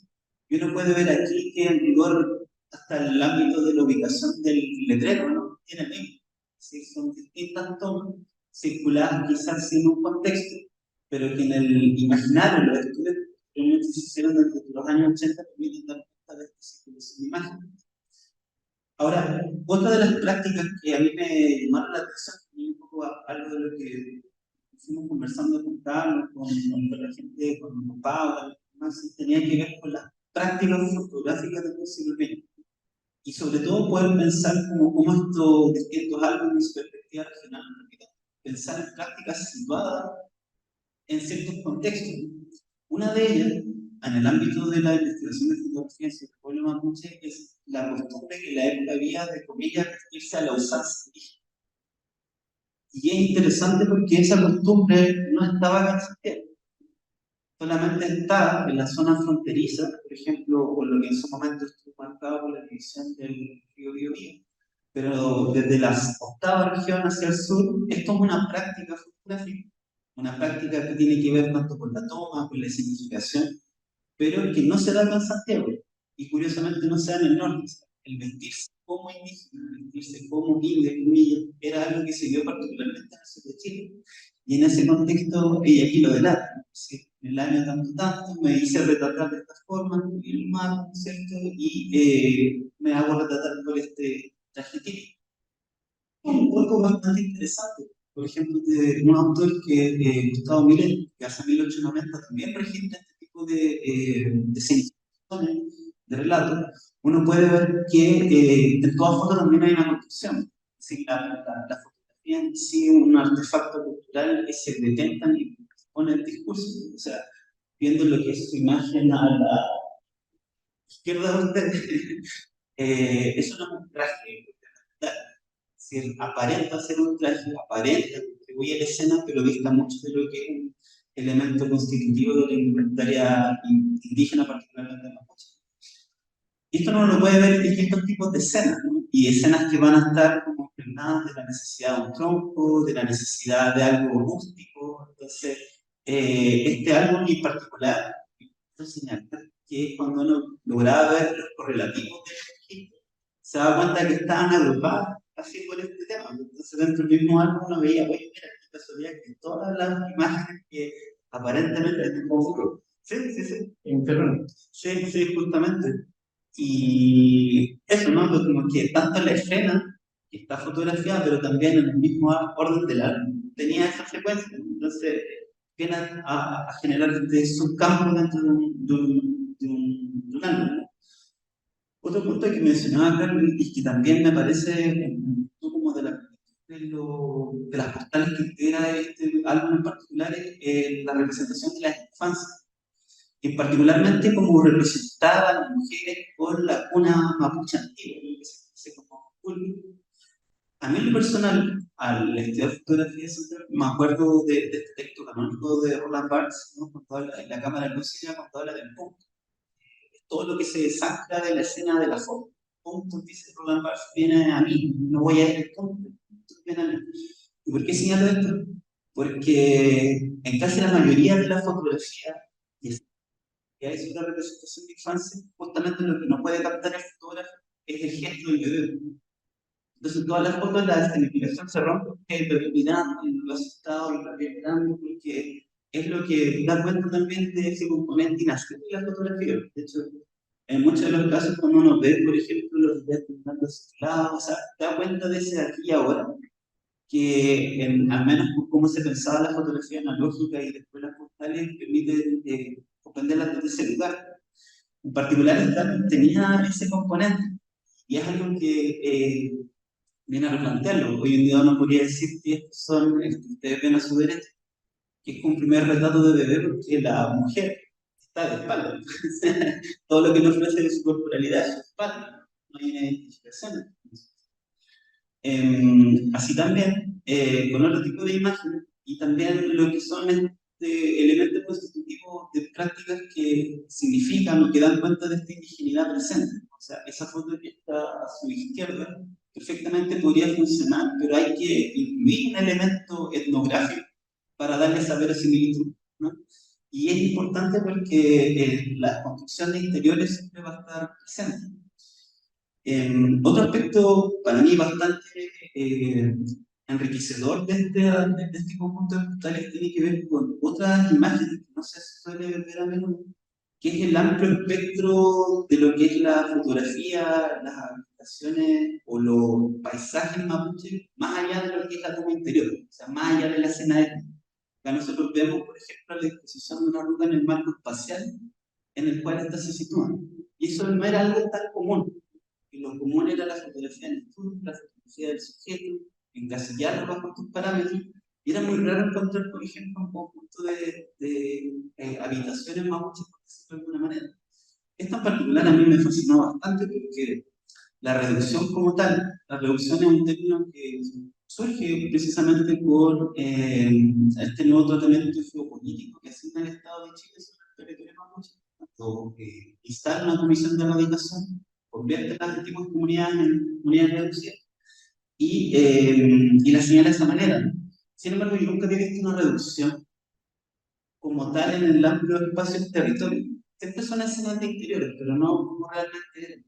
Y uno puede ver aquí que en rigor hasta el ámbito de la ubicación del letrero, ¿no? Tiene el mismo. ¿Sí? Son distintas tomas circuladas quizás sin un contexto, pero que en el imaginario, los estudios que se hicieron desde los años 80 permiten dar cuenta de esta circulación de imágenes. Ahora, otra de las prácticas que a mí me llamaron la atención, y un poco algo de lo que fuimos conversando con Carlos, con la gente, con Paula, más, tenía que ver con las prácticas fotográficas del siglo XX. Y sobre todo poder pensar cómo estos distintos álbumes y perspectivas regionales, pensar en prácticas situadas en ciertos contextos. Una de ellas, en el ámbito de la investigación de fotografía en el pueblo mapuche, es la costumbre que en la época había de, comillas, vestirse a la usanza indígena. Y es interesante porque esa costumbre no estaba en Santiago. Solamente está en la zona fronteriza, por ejemplo, con lo que en su momento estuvo marcado por la división del río Biobío. Pero desde la octava región hacia el sur, esto es una práctica fotográfica, una práctica que tiene que ver tanto con la toma, con la significación, pero que no se da acá en Santiago. Y curiosamente no se da en el norte. El vestirse como indígena, el vestirse como indio, comillas, era algo que se dio particularmente en el sur de Chile. Y en ese contexto, ella aquí lo delata. En el año tanto, me hice retratar de esta forma, el mar, ¿cierto? Y me hago retratar por este traje típico. Un poco bastante interesante. Por ejemplo, de un autor que Gustavo Millet, que hace 1890 también registra este tipo de significaciones, de relatos. Uno puede ver que en toda foto también hay una construcción. Es decir, la fotografía en sí es un artefacto cultural que se detecta y pone el discurso. O sea, viendo lo que es su imagen a la izquierda de usted, eso no es un traje. Si aparenta ser un traje, aparenta contribuye a la escena, pero dista mucho de lo que es un elemento constitutivo de la indumentaria indígena, particularmente mapuche. Y esto uno lo puede ver en distintos tipos de escenas, ¿no? Y escenas que van a estar como impregnadas de la necesidad de un tronco, de la necesidad de algo rústico. Entonces, este álbum en particular, quiero señalar que cuando uno lograba ver los correlativos de registro, se daba cuenta que estaban agrupadas así por este tema. Entonces, dentro del mismo álbum uno veía, oye, mira, qué casualidad que todas las imágenes que aparentemente están como... Sí, sí, sí. Interno. Sí, sí, justamente. Y eso, ¿no? Como que tanto la escena que está fotografiada, pero también en el mismo orden del álbum, tenía esa secuencia. Entonces, viene a generar este subcampo dentro de un álbum, ¿no? Otro punto que mencionaba Carlos y que también me parece como de las postales que integra este álbum en particular es la representación de las infancias, y particularmente como representada a las mujeres con la cuna mapuche antigua, ¿no? Que se conoce como Pulli. A mí en lo personal, al estudiar fotografía, me acuerdo de este texto canónico de Roland Barthes, ¿no? Cuando habla en la cámara de música, cuando habla del punto. Todo lo que se saca de la escena de la foto. Punto, dice Roland Barthes, viene a mí, no voy a ir al punto, viene a mí. ¿Y por qué señalo esto? Porque en casi la mayoría de las fotografías, que es una representación de infancia, justamente lo que no puede captar el fotógrafo es el gesto del bebé. Entonces, todas las fotos, la escenificación se rompe porque el bebé mirando, lo asustado, el bebé mirando, porque es lo que da cuenta también de ese componente innaciente de la fotografía. De hecho, en muchos de los casos, cuando uno ve, por ejemplo, los bebés mirando a su lado, o sea, da cuenta de ese aquí y ahora, que al menos por cómo se pensaba la fotografía analógica y después las postales, permiten comprenderlas desde ese lugar. En particular, el Darwin tenía ese componente, y es algo que viene a replantearlo. Hoy en día uno podría decir que estos son, ustedes ven a su derecha, que es un primer retrato de bebé porque la mujer está de espalda. Todo lo que nos ofrece de su corporalidad es su espalda, no hay identificación. Así también, con otro tipo de imágenes, y también lo que son elementos constitutivos de prácticas que significan o que dan cuenta de esta indigeneidad presente. O sea, esa foto que está a su izquierda perfectamente podría funcionar, pero hay que incluir un elemento etnográfico para darle esa verosimilitud, ¿no? Y es importante porque la construcción de interiores siempre va a estar presente. Otro aspecto para mí bastante enriquecedor de este conjunto de postales tiene que ver con otras imágenes que no se suele ver a menudo, que es el amplio espectro de lo que es la fotografía, las habitaciones o los paisajes mapuche, más allá de lo que es la toma interior, o sea, más allá de la escena étnica. Acá nosotros vemos, por ejemplo, la exposición de una ruta en el marco espacial en el cual esta se sitúa. Y eso no era algo tan común. Y lo común era la fotografía del estudio, la fotografía del sujeto, encasillarlo bajo estos parámetros. Y era muy raro encontrar, por ejemplo, un conjunto de habitaciones mapuches, por decirlo de alguna manera. Esta en particular a mí me fascinó bastante porque la reducción como tal, la reducción es un término que surge precisamente por este nuevo tratamiento geopolítico que asigna el Estado de Chile sobre el territorio mapuche. Cuando instala una comisión de erradicación, convierte las antiguas comunidades en comunidades reducidas y la señala de esa manera, ¿no? Sin embargo, yo nunca había visto una reducción como tal en el amplio espacio del territorio. Siempre son escenas de interiores, pero no como realmente.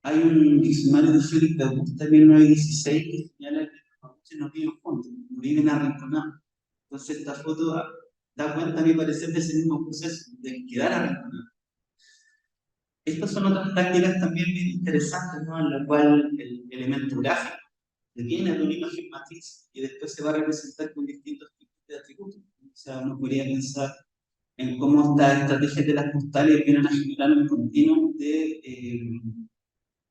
Hay un diccionario de Félix de Augusta de 1916 que señala que los mapuches no viven juntos, no viven arrinconados. Entonces, esta foto da cuenta, a mi parecer, de ese mismo proceso, de quedar arrinconados. Estas son otras prácticas también bien interesantes, ¿no? En la cual el elemento gráfico viene de una imagen matriz y después se va a representar con distintos tipos de atributos. O sea, uno podría pensar en cómo estas estrategias de las postales vienen a generar un continuum de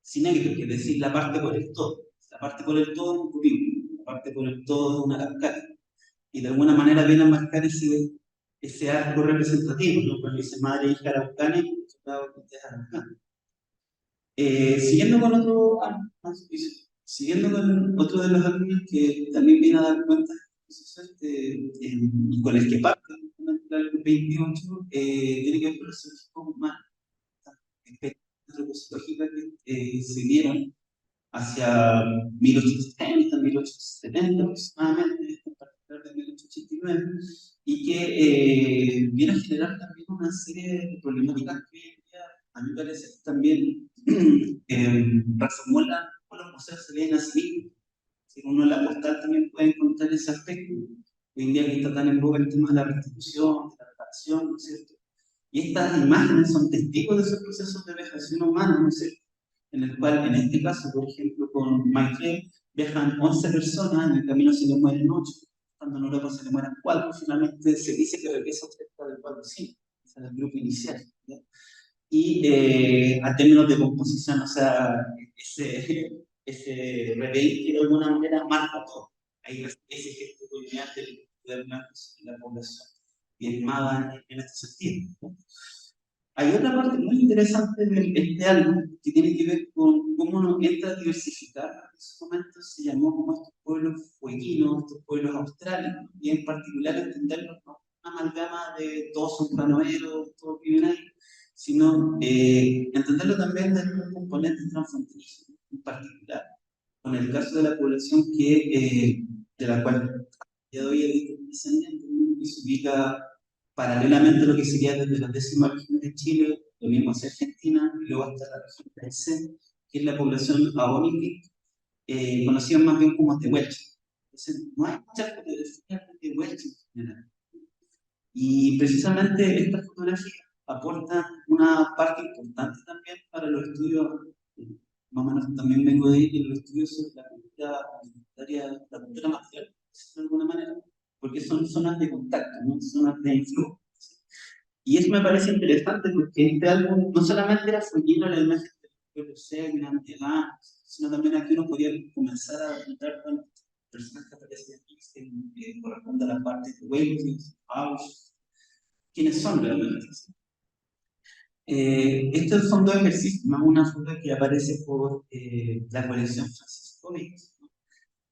sinéctico, que es decir, la parte por el todo. La parte por el todo es un cubismo, la parte por el todo es una cascada. Y de alguna manera viene a marcar ese arco representativo, ¿no? Cuando dice madre, hija, araucana, siguiendo con siguiendo con otro de los álbumes que también viene a dar cuenta y con el que parte el álbum 28, tiene que ver con los surgimientos humanos, antropológicas que se dieron hacia 1830, 1870 aproximadamente, en particular de 1889, y que viene a generar también una serie de problemáticas que hoy en día, a mi parecer, también reformulan cómo los museos se ven a sí mismos. Si uno en la postal también puede encontrar ese aspecto. Hoy en día que está tan en boga el tema de la restitución, de la reparación, ¿no es cierto? Y estas imágenes son testigos de esos procesos de vejación humana, ¿no es cierto? En el cual, en este caso, por ejemplo, con Maitre, viajan 11 personas, en el camino se le mueren 8, cuando en Europa se le mueren 4, finalmente se dice que regresa cerca del 4 5, ese es el grupo inicial, ¿ya? Y a términos de composición, o sea, ese rebelde que de alguna manera marca todo. Hay ese gesto colonial del poder blanco en la población, diezmada en este sentido, ¿no? Hay otra parte muy interesante de este álbum que tiene que ver con cómo nos entra a diversificar. En ese momento se llamó como estos pueblos fueguinos, estos pueblos australes, ¿no? Y en particular entenderlos como una amalgama de todos son canoeros, todos viven ahí, sino entenderlo también desde un componente transfronterizo, en particular, con el caso de la población de la cual día de hoy es descendiente, que se ubica paralelamente a lo que sería desde la 10ª región de Chile, lo mismo hacia Argentina, y luego hasta la región de Aysén, que es la población aborigen, conocida más bien como tehuelche. Entonces, no hay muchas fotografías de tehuelche en general. Y precisamente estas fotografías aportan una parte importante también para los estudios, más o menos también vengo de ahí, los estudios sobre la cultura, la cultura material, de alguna manera, porque son zonas de contacto, ¿no? Zonas de influjo. Y eso me parece interesante porque este álbum no solamente era lleno la imagen del pueblo Segna, sino también aquí uno podía comenzar a encontrar con personas que aparecen aquí, que corresponden a la parte de Wales, House, quiénes son realmente. Estos son dos ejercicios, más una foto que aparece por la colección Francisco Víctor, ¿no?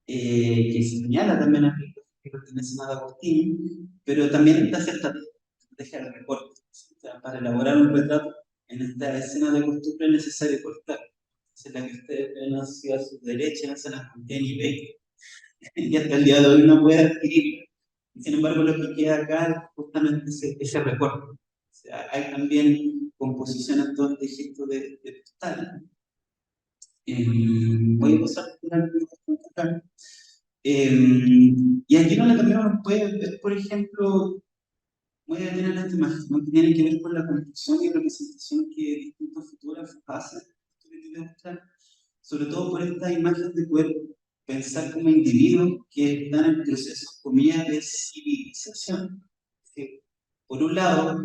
Que señala también a que pertenecen a Agostini, pero también está cierta estrategia de recorte. O sea, para elaborar un retrato en esta escena de costumbre es necesario cortar. Es la que ustedes ven hacia su derecha, esa la Contiene y Baker, y hasta el día de hoy no puede adquirirla. Sin embargo, lo que queda acá es justamente ese recorte. O sea, hay también composiciones todas de gestos de postal. Voy a pasar por acá. Y aquí no le cambiamos, puede ver, por ejemplo, voy a tener esta imagen, ¿no? Que tiene que ver con la construcción y representación que distintos fotógrafos hacen, esto que te voy a mostrar, sobre todo por esta imagen de poder pensar como individuos que están en procesos, comillas, de civilización. Que, por un lado,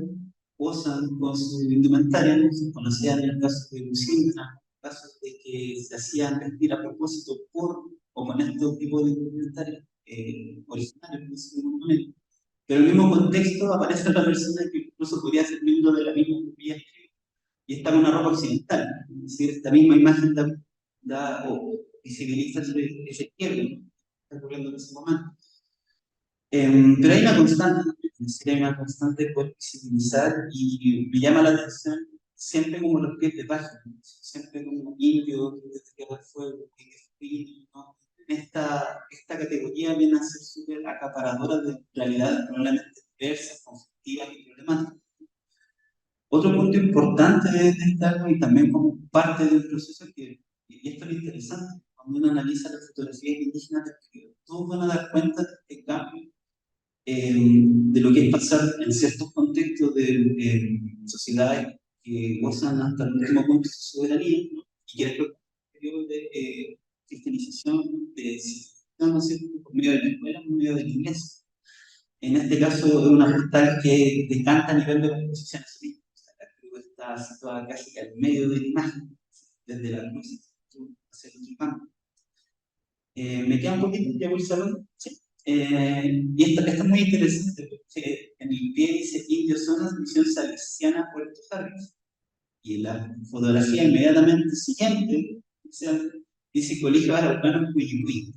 posan con su indumentaria, ¿no? Se conocían en el caso de Lucinda, casos de que se hacían vestir a propósito por o con estos tipos de indumentaria originarios, por decirlo de alguna manera. Pero en el mismo contexto aparece otra persona que incluso podría ser miembro de la misma familia y está con una ropa occidental. Es decir, esta misma imagen o visibiliza ese izquierdo, ¿no? Está ocurriendo en ese momento. Pero hay una constante, es decir, hay una constante por visibilizar y me llama la atención siempre como los pies de página, ¿no? Siempre como indios, de tierra del fuego, ¿no? Esta categoría viene a ser súper acaparadora de realidades probablemente diversas, conflictivas y problemáticas. Otro punto importante de este álbum y también como parte del proceso y esto es lo interesante, cuando uno analiza las fotografías indígenas del periodo, todos van a dar cuenta de este cambio de lo que es pasar en ciertos contextos de sociedades que gozan hasta el último punto de su soberanía, ¿no? Y que después un periodo de cristianización, de civilización, ¿no es cierto?, por medio de la escuela, por medio de la iglesia. En este caso es una postal que decanta a nivel de composición estilística. O sea, la cruz está situada casi al medio de la imagen, desde la cruz hacia el otro campo. Me queda un poquito, ya voy cerrando. Sí. Y esta es muy interesante porque en el pie dice Indio Zonas, Misión Salesiana, Puerto Harris. Y en la fotografía inmediatamente siguiente dice Colegio Araucano Cuyucuy.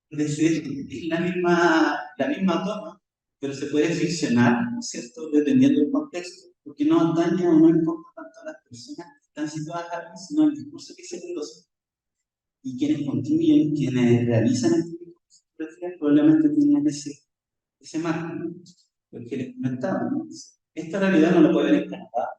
Es decir, es la misma toma, pero se puede ficcionar, ¿no es cierto?, dependiendo del contexto, porque no atañe o no importa tanto a las personas que están situadas aquí, sino al discurso que se conduce. Y quienes construyen, quienes realizan este tipo de fotografías, probablemente tienen ese marco, ¿no? Porque les comentaba, ¿no? Esta realidad no la puede ver en Canadá,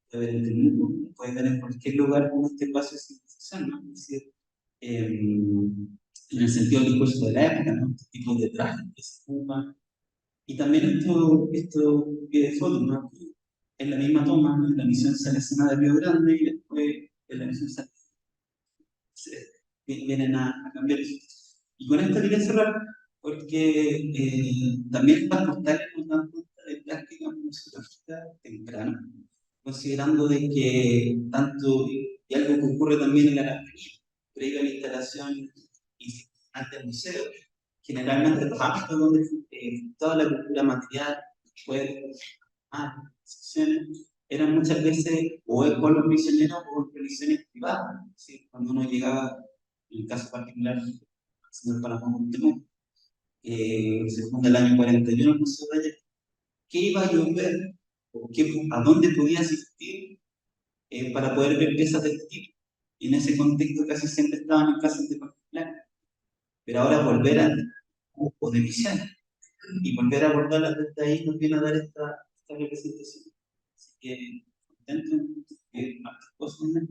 puede ver en el mundo, puede ver en cualquier lugar con este espacio de civilización, ¿no? Es decir, en el sentido del discurso de la época, ¿no? Este tipo de trajes que se ocupan. Y también esto que de foto, ¿no? Que es la misma toma, ¿no? En la misión salesiana de Río Grande y después en la misión salesiana vienen a cambiar eso. Y con esto quería cerrar, porque también estas postales nos dan cuenta de prácticas museológicas tempranas, considerando de que tanto, y algo que ocurre también en la galería, previa a la instalación ante el museo, generalmente los ámbitos donde toda la cultura material, juegos, secciones, eran muchas veces o con los misioneros o en colecciones privadas. ¿Sí? Cuando uno llegaba, en el caso particular, al señor Panamá Montemón, se funda el año 41 el Museo de Allende, ¿qué iba a llover? ¿O a dónde podía asistir para poder ver piezas de este tipo? Y en ese contexto casi siempre estaban en casas de particular. Pero ahora volver a o de misión y volver a abordarlas desde ahí nos viene a dar esta representación. Así que contento que más cosas, ¿no?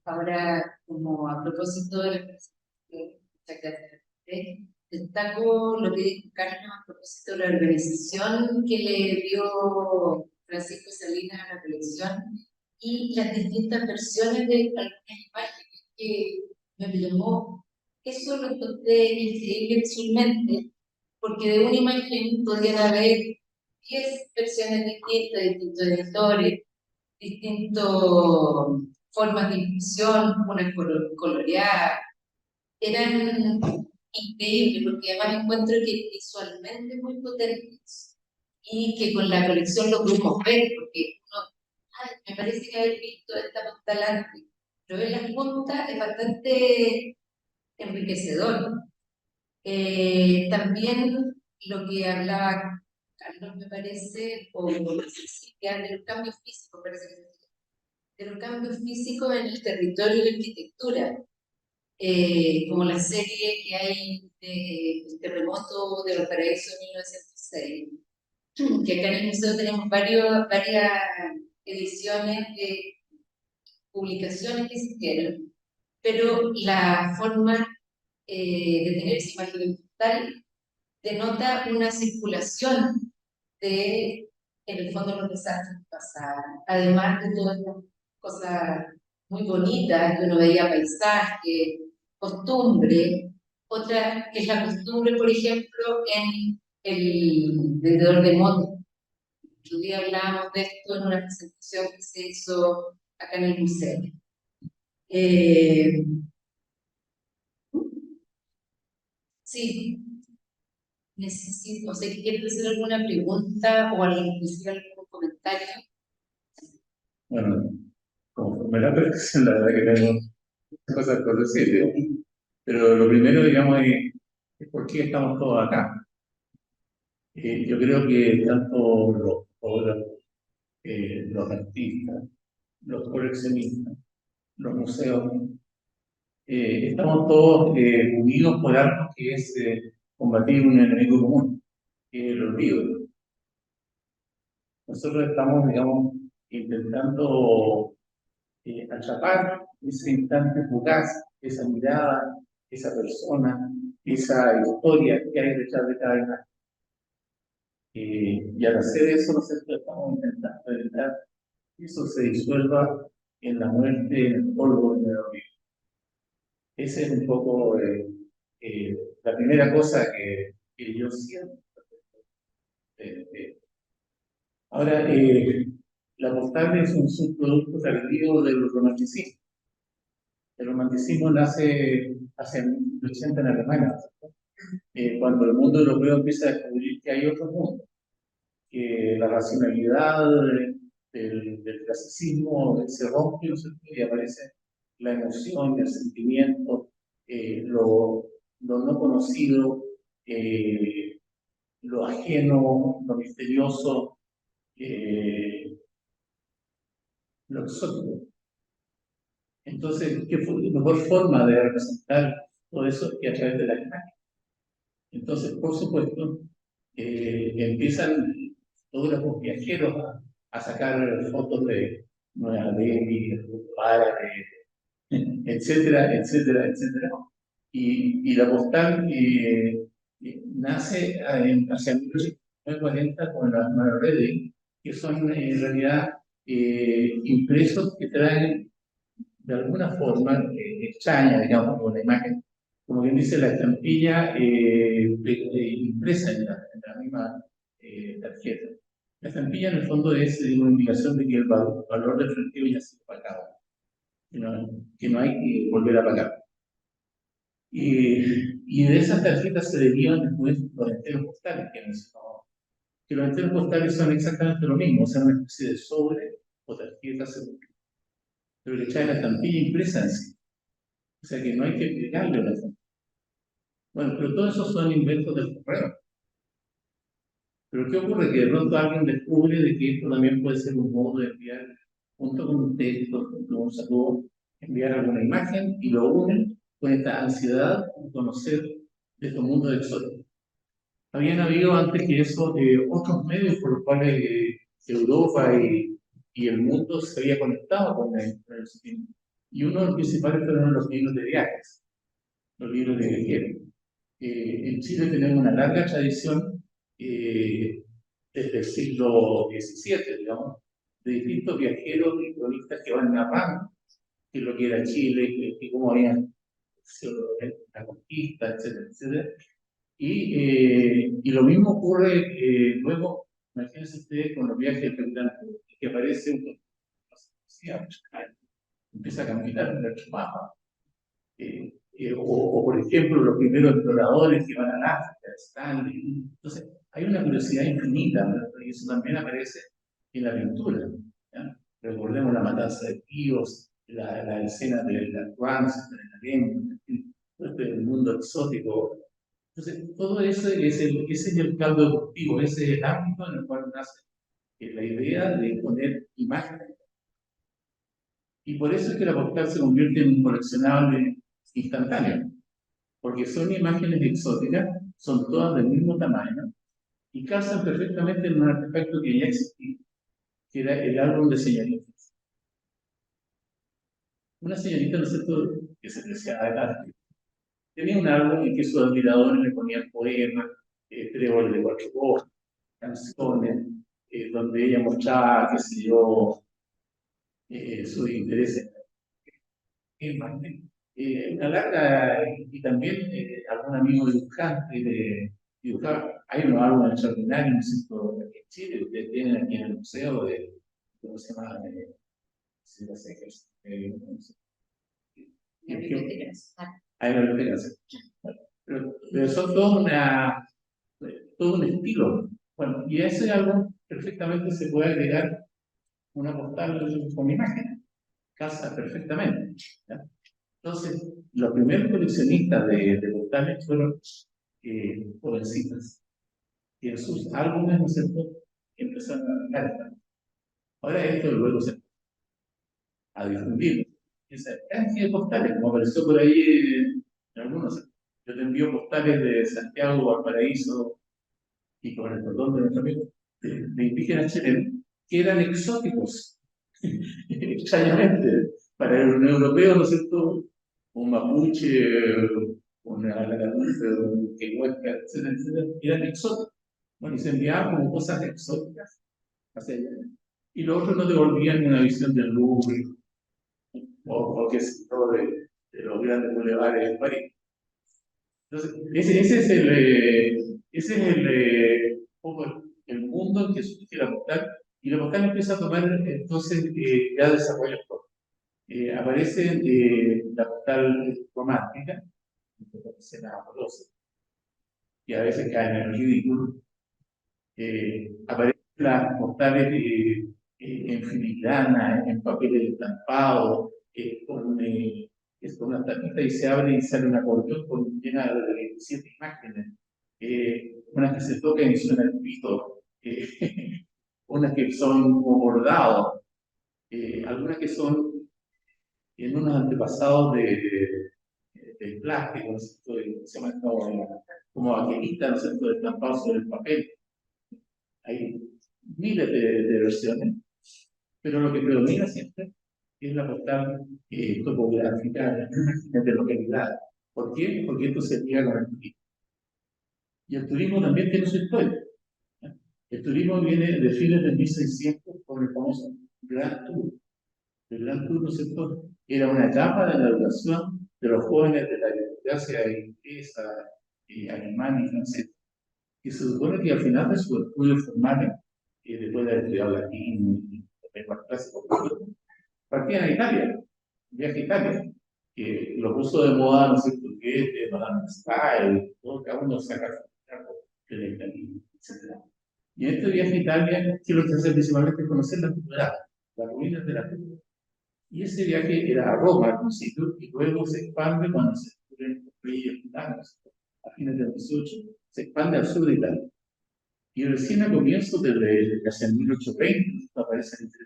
Ahora, como a propósito de la presentación, muchas gracias. Destaco lo que dijo Carlos a propósito de la organización que le dio Francisco Salinas a la colección y las distintas versiones de algunas imágenes que me llamó. Eso lo encontré increíble visualmente, porque de una imagen podían haber 10 versiones distintas, distintos editores, distintas formas de impresión, unas coloreadas, eran increíbles porque además encuentro que visualmente muy potentes y que con la colección lo pudimos ver porque me parece que haber visto esta postal antes, pero ver las puntas es bastante enriquecedor. También lo que hablaba Carlos me parece, o Cecilia, de los cambios físicos, parece que de los cambios físicos en el territorio de la arquitectura, como la serie que hay del terremoto de Valparaíso en 1906, que acá en el museo tenemos varias ediciones de publicaciones que existieron, pero la forma de tener esa imagen postal denota una circulación de, en el fondo, los desastres que pasaron, además de todas estas cosas muy bonitas que uno veía, paisaje, costumbre, otra que es la costumbre, por ejemplo, en el vendedor de motos. Un día hablábamos de esto en una presentación que se hizo acá en el museo. Sí, necesito, o sea, que quieres hacer alguna pregunta o inclusive algún comentario. Bueno, conforme la presentación, la verdad que tenemos cosas por decir, digamos. Pero lo primero, digamos, es por qué estamos todos acá. Yo creo que tanto los fotógrafos, los artistas, los coleccionistas, los museos, estamos todos unidos por algo que es combatir un enemigo común, que es el olvido. Nosotros estamos, digamos, intentando atrapar ese instante fugaz, esa mirada, esa persona, esa historia que hay detrás de cada imagen. Y al hacer eso, nosotros estamos intentando evitar que eso se disuelva en la muerte, en el polvo, en el olvido. Esa es un poco la primera cosa que yo siento. Ahora, la postal es un subproducto tardío del romanticismo. El romanticismo nace hace 80 en Alemania, cuando el mundo europeo empieza a descubrir que hay otro mundo, que la racionalidad del clasicismo se rompe, ¿no es cierto? Y aparece la emoción, el sentimiento, lo no conocido, lo ajeno, lo misterioso, lo exótico. Entonces, ¿qué fue la mejor forma de representar todo eso que a través de la imagen? Entonces, por supuesto, empiezan todos los viajeros a sacar fotos de Nueva Delhi, de Punto Árabe, etcétera, etcétera, etcétera. Y la postal nace hacia 1940 con las Nueva Delhi, que son en realidad impresos que traen de alguna forma extraña, digamos, con la imagen, como quien dice, la estampilla impresa en la misma tarjeta. La estampilla en el fondo es una indicación de que el valor del efectivo ya se ha pagado, que no hay que volver a pagar. Y de esas tarjetas se derivan después los enteros postales, que los enteros postales son exactamente lo mismo, o sea, una especie de sobre o tarjeta segura, pero le trae la estampilla impresa en sí. O sea que no hay que pegarle la estampilla. Bueno, pero todo eso son inventos del correo. Pero ¿qué ocurre? Que de pronto alguien descubre de que esto también puede ser un modo de enviar, junto con un texto, junto con un saludo, enviar alguna imagen y lo unen con esta ansiedad de conocer de este mundo exótico. Habían habido antes que eso otros medios por los cuales Europa y el mundo se había conectado con el cine. Y uno de los principales fueron los libros de viajes, los libros de viajeros. En Chile tenemos una larga tradición desde el siglo XVII, digamos, de distintos viajeros y cronistas que van narrando qué es lo que era Chile, cómo habían sido la conquista, etcétera, etcétera. Y lo mismo ocurre luego, imagínense ustedes con los viajes del Capitán Cook, que aparece un empieza a caminar en el mapa. O por ejemplo, los primeros exploradores que van a África, Stanley. Entonces, hay una curiosidad infinita, ¿verdad? Y eso también aparece en la pintura. ¿Ya? Recordemos la matanza de Quíos, la escena de la Rams, el mundo exótico. Entonces, todo eso ese es el caldo deportivo, ese es el ámbito en el cual nace la idea de poner imágenes. Y por eso es que la postal se convierte en un coleccionable instantáneo, porque son imágenes exóticas, son todas del mismo tamaño y casan perfectamente en un artefacto que ya existía, que era el álbum de señoritas. Una señorita, ¿no es cierto?, que se apreciaba de arte. Tenía un álbum en que sus admiradores le ponían poemas, tréboles de cuatro voces, canciones, donde ella mostraba, qué sé yo, sus intereses en una larga, y también algún amigo dibujante de dibujar. Hay unos álbumes extraordinarios, ¿no es cierto?, en Chile, ustedes tienen aquí en el museo de, ¿cómo se llama? Sí, no sé, no sé. La biblioteca nacional. Hay una biblioteca nacional. Pero son todo un estilo. Bueno, y a ese álbum perfectamente se puede agregar una postal con imagen, casa perfectamente. ¿Ya? Entonces, los primeros coleccionistas de postales fueron jovencitas, y en sus álbumes, ¿no es cierto?, empezaron a arreglar. Ahora esto luego se a difundir. Esa cantidad de postales, como apareció por ahí en algunos. Yo te envío postales de Santiago, Valparaíso, y con el perdón de nuestro amigo, de indígenas chilenos, que eran exóticos, extrañamente, para un europeo, ¿no es cierto?, un mapuche, una lacatulce, un quehuesca, etcétera, etcétera, eran exóticos. Bueno, y se enviaban como cosas exóticas hacia allá. Y los otros no devolvían una visión del Louvre, o qué sé yo, de los grandes bulevares de París. Entonces, ese es un poco el mundo en que surge la postal, y la postal empieza a tomar entonces ya desarrollo propio. Aparece la postal romántica, que aparece la amorosa, y a veces caen en el ridículo. Aparecen las postales en filigrana, en papeles estampados, con una tapita, y se abre y sale un acordeón llena de 27 imágenes. Unas que se tocan y suena el pito, unas que son como bordados, algunas que son en unos antepasados del plástico, ¿no es cierto?, se llama como aquelita, ¿no es cierto?, estampado sobre el papel. Hay miles de versiones, pero lo que predomina siempre es la postal topográfica, de localidad. ¿Por qué? Porque esto se liga con el turismo. Y el turismo también tiene su historia. El turismo viene de fines de 1600 con el famoso Gran Tour. El Gran Tour, ¿no es cierto?, era una etapa de la educación de los jóvenes de la aristocracia inglesa, alemana y francesa, que se supone que al final de sus estudios formales, después de haber estudiado latín y lenguas clásicas, partían a Italia, viaje a Italia, que lo puso de moda, ¿no es cierto?, que Madame Style, todo, cada uno saca su de la Italia, etc. Y en este viaje a Italia, que lo que hace principalmente es conocer la antigüedad, las ruinas de la antigüedad. Y ese viaje era a Roma al principio, y luego se expande cuando se descubren los reyes gitanos, a fines del 18, se expande al sur de Italia. Y recién a comienzos de casi en 1820 aparecen entre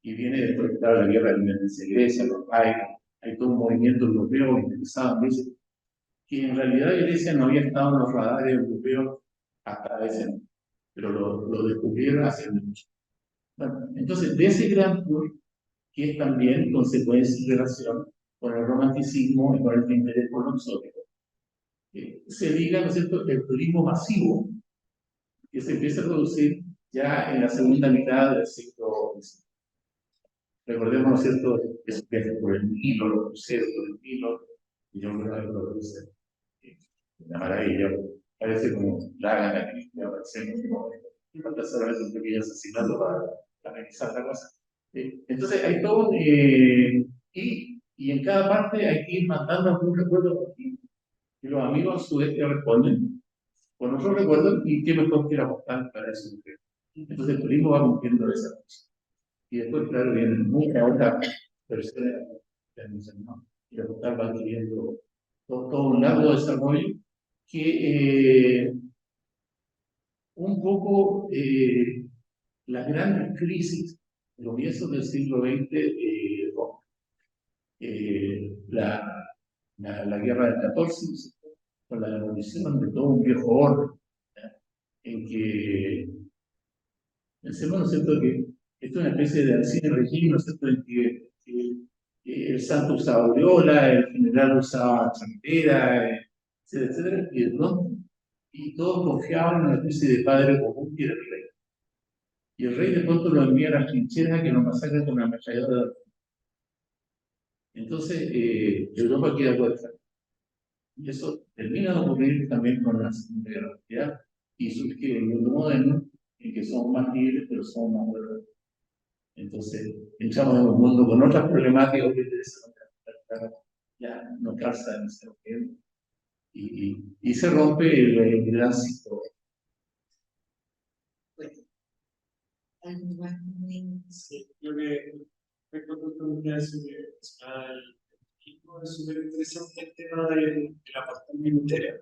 y viene después de la guerra de la independencia de Grecia, los países, hay todo un movimiento europeo interesado en Grecia, que en realidad Grecia no había estado en los radares europeos hasta ese momento, pero lo descubrieron hace mucho. Bueno, entonces, de ese gran tour, que es también consecuencia y relación con el romanticismo y con el interés por lo exótico, se liga, ¿no es cierto?, el turismo masivo, que se empieza a producir ya en la segunda mitad del siglo XIX. Recordemos, ¿no es cierto?, esos viajes por el Nilo, los cruceros por el Nilo, y yo creo que lo produce una maravilla. Parece como Dragan aquí, que aparece en este momento. Y falta solamente un pequeño asesinato para realizar la cosa. Entonces, hay todo, y en cada parte hay que ir mandando algún recuerdo, y los amigos a su vez te responden con otro recuerdo, y qué mejor que ir a apostar para eso. Entonces, el turismo va cumpliendo esa cosa. Y después, claro, vienen muchas otras versiones de ¿no? Y la postal va adquiriendo todo un largo desarrollo que un poco las grandes crisis de los comienzos del siglo XX, la guerra del 14, con la demolición de todo un viejo orden, ¿ya?, en que Pensemos, ¿no es cierto?, que esto es una especie de cine régimen, ¿no es cierto?, en que el santo usaba aureola, el general usaba champera, etcétera, etcétera, y de pronto, y todos confiaban en una especie de padre común que era el rey. Y el rey de pronto lo envía a las trincheras a que lo masacren con una ametralladora. Entonces, Europa queda huérfana. Y eso termina de ocurrir también con la Segunda Guerra Mundial y surge el mundo moderno en que somos más libres, pero somos más modernos. Entonces, entramos en un mundo con otras problemáticas que ya no calza en ese momento. Y se rompe el gran ciclo. Algo más sí. Creo que respecto justamente a eso que mencionaba el equipo, es súper interesante el tema de la postal minutera,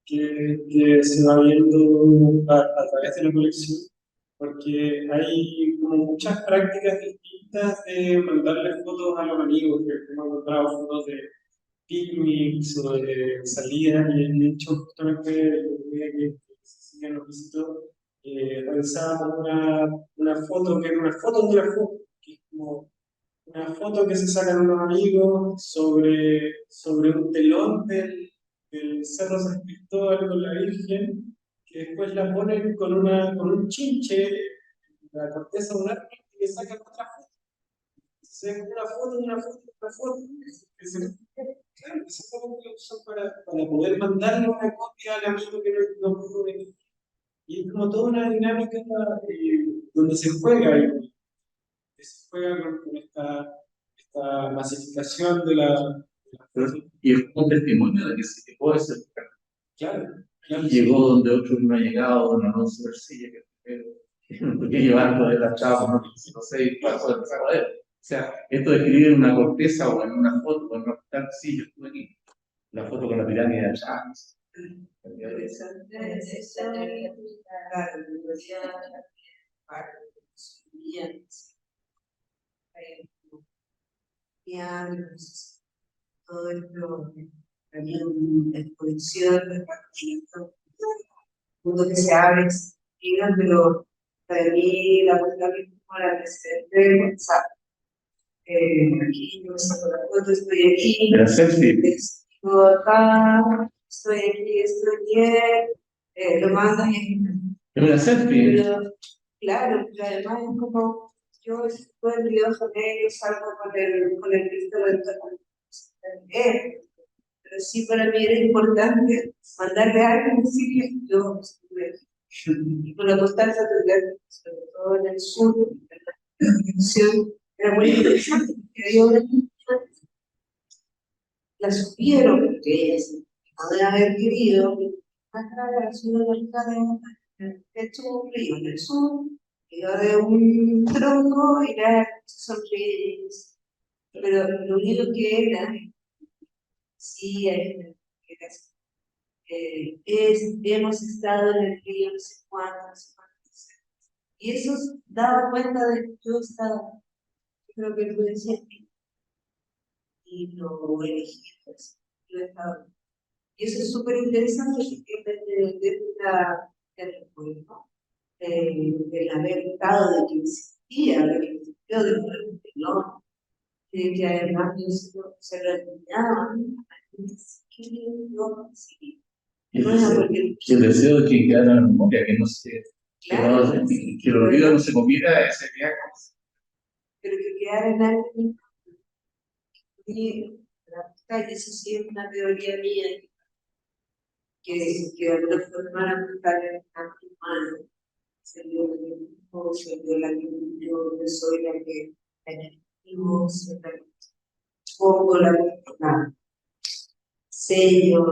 que se va viendo a través de la colección, porque hay como muchas prácticas distintas de mandarle fotos a los amigos, que hemos encontrado fotos de picnics o de salidas, y de hecho justamente el día que Cecilia nos visitó, realizábamos una foto que era una foto de una foto, que es como una foto que se sacan unos amigos sobre un telón del Cerro San Cristóbal con la Virgen, que después la ponen con un chinche, la corteza de un árbol, y le sacan otra foto. Se ve una foto, una foto, una foto. Claro, esa foto que usan para poder mandarle una copia al amigo que no pudo venir. Y es como toda una dinámica donde se juega, y se juega con esta masificación de la. Y es un testimonio de que se puede ser. Claro, claro. Llegó donde otros no han llegado, don Alonso García, que un pequeño barco de la Chavo, no sé, y pasó de pasar a él. O sea, esto de escribir en una corteza o en una foto, o en un hospital, sí, yo estuve aquí. La foto con la pirámide de Chávez. Interesante es eso, claro, la universidad, para los estudiantes, todo esto, había una exposición de mundo que se abre, pero para mí la postal es como la presidente de WhatsApp. Aquí yo saco la foto, estoy aquí, Era selfie. estoy acá, estoy aquí, estoy bien, lo mando y Es una selfie. pero, claro, pero además es como yo estoy en Río de Janeiro, salgo con el Cristo del pero sí para mí era importante mandarle a alguien y decirle yo estuve aquí. Y con la postal satelital, sobre todo en el sur, la conexión era muy interesante, porque había una niña, la supieron, porque ellas no deben haber querido, acá la ciudad de hecho un río en el sur, iba de un tronco y era sonríes, pero lo único que era, sí, era hemos estado en el río no sé cuánto, no sé cuántos. Y eso daba cuenta de que yo estaba, yo creo que tú decías, y lo elegí, pues, yo estaba. Y eso es súper interesante porque desde del recuerdo, del haber estado, de que existía, de que existió, de que no, de que además se lo enseñaba, Y el deseo de que quedara en la memoria, que no se, claro, que el olvido no se comiera ese viaje. pero que quedara en alguien. Y eso sí es una teoría mía, que de alguna forma la mujer es tan humana, se dio la que yo soy la que vivo, la que pongo la sello,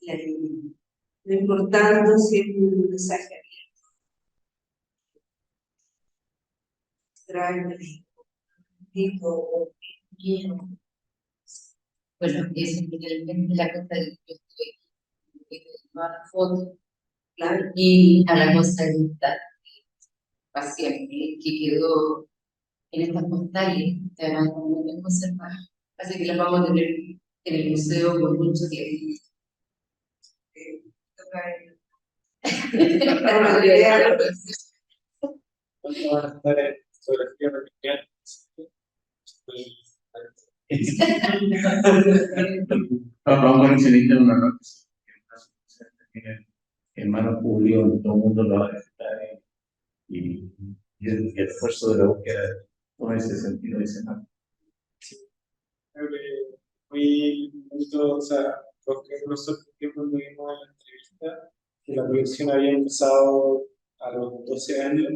la que no importando si es un mensaje extraño, digo, o bien. Bueno, eso finalmente la cosa de que yo estoy aquí, tomar fotos, Claro, y a la cosa esta paciente que quedó en estas postales, que además están muy bien conservadas. Así que las vamos a tener en el museo por mucho tiempo. toca La idea ¿Cuánto van a estar en fotografía familiar? Vamos a necesitar una nota. Hermano Julio, todo el mundo lo va a necesitar y el esfuerzo de la búsqueda con ese sentido de semana. Creo que muy bonito, o sea, porque nosotros que cuando vimos en la entrevista que la proyección había empezado a los 12 años,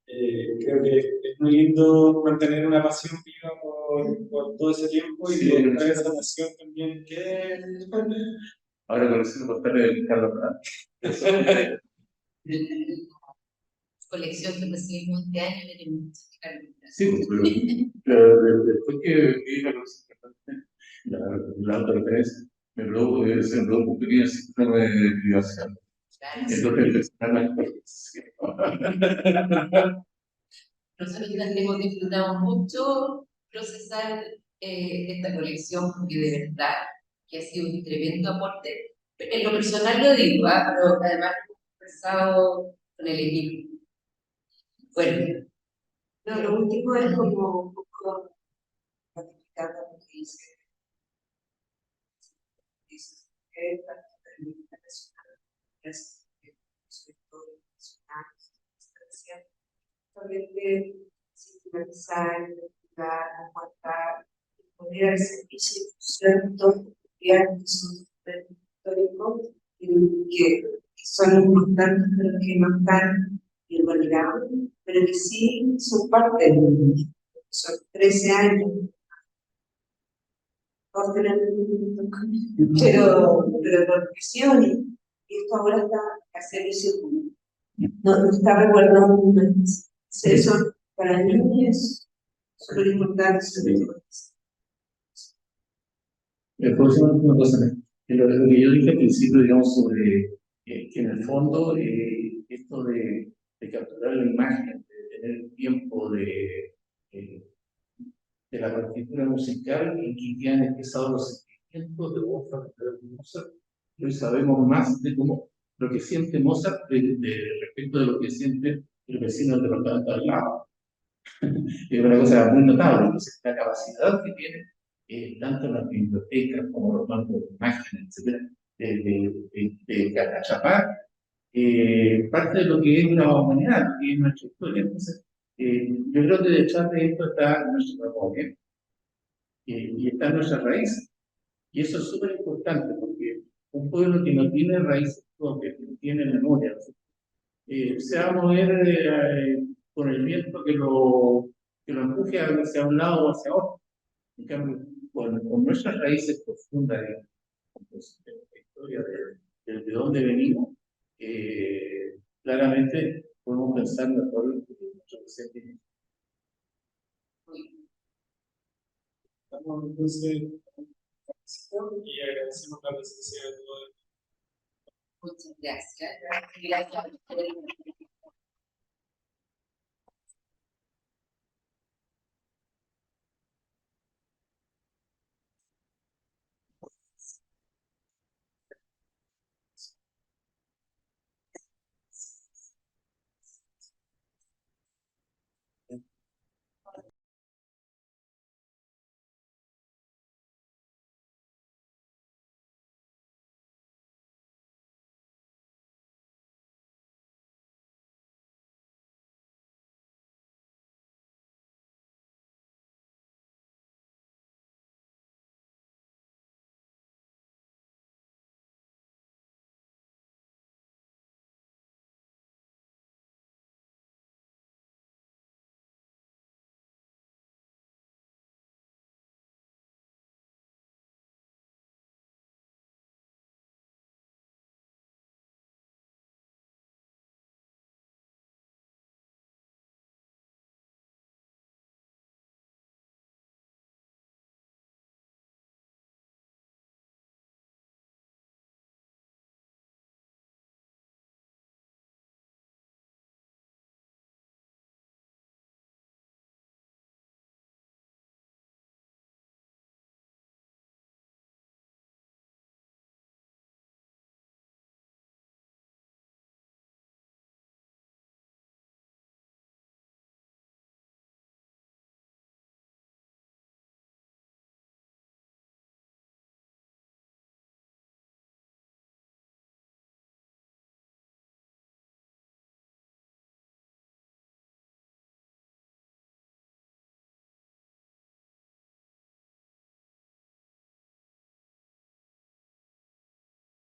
creo que es muy lindo mantener una pasión viva por todo ese tiempo y Sí. que esa pasión también que Ahora conociendo por parte de Carlos Prat. Colección que recibimos este año tiene muchas cartas. Sí, pero después que vi la autorreferencia, me produjo, se me produjo un pequeño síndrome de privación. Entonces, Nosotros hemos disfrutado mucho procesar esta colección porque de verdad que ha sido un tremendo aporte. En lo personal lo digo, pero además hemos conversado con el equipo. Bueno, no, lo último es como un poco ratificando lo que dice que la internacional es sobre todo nacional, solamente sistematizar, investigar, aportar, poner al servicio de ciertos estudiantes que son históricos y que son importantes pero que no están validados, pero que sí son parte del mundo. Son 13 años. Todos tenemos pero por presión, y esto ahora está a servicio público. No está resguardando un eso para niños es súper importante. Por eso una cosa, lo que yo dije al principio, digamos, sobre que en el fondo esto de capturar la imagen, de tener tiempo de la partitura musical en que han expresado los sentimientos de Wolfgang Mozart. Hoy sabemos más de cómo lo que siente Mozart respecto de lo que siente el vecino del departamento al lado. Es una cosa muy notable. Entonces, la capacidad que tiene, tanto en las bibliotecas como los bancos de imágenes, etcétera, de agachapar parte de lo que es la humanidad, lo que es nuestra historia. Entonces, yo creo que detrás de esto está nuestra memoria y están nuestras raíces. Y eso es súper importante porque un pueblo que no tiene raíces propias, que no tiene memoria, se va a mover con el viento que lo empuje hacia un lado o hacia otro. En cambio, con nuestras raíces profundas de la historia de dónde venimos, claramente podemos pensar mejor en nuestro presente. estamos entonces y agradecemos la presencia de todos. muchas gracias. Gracias.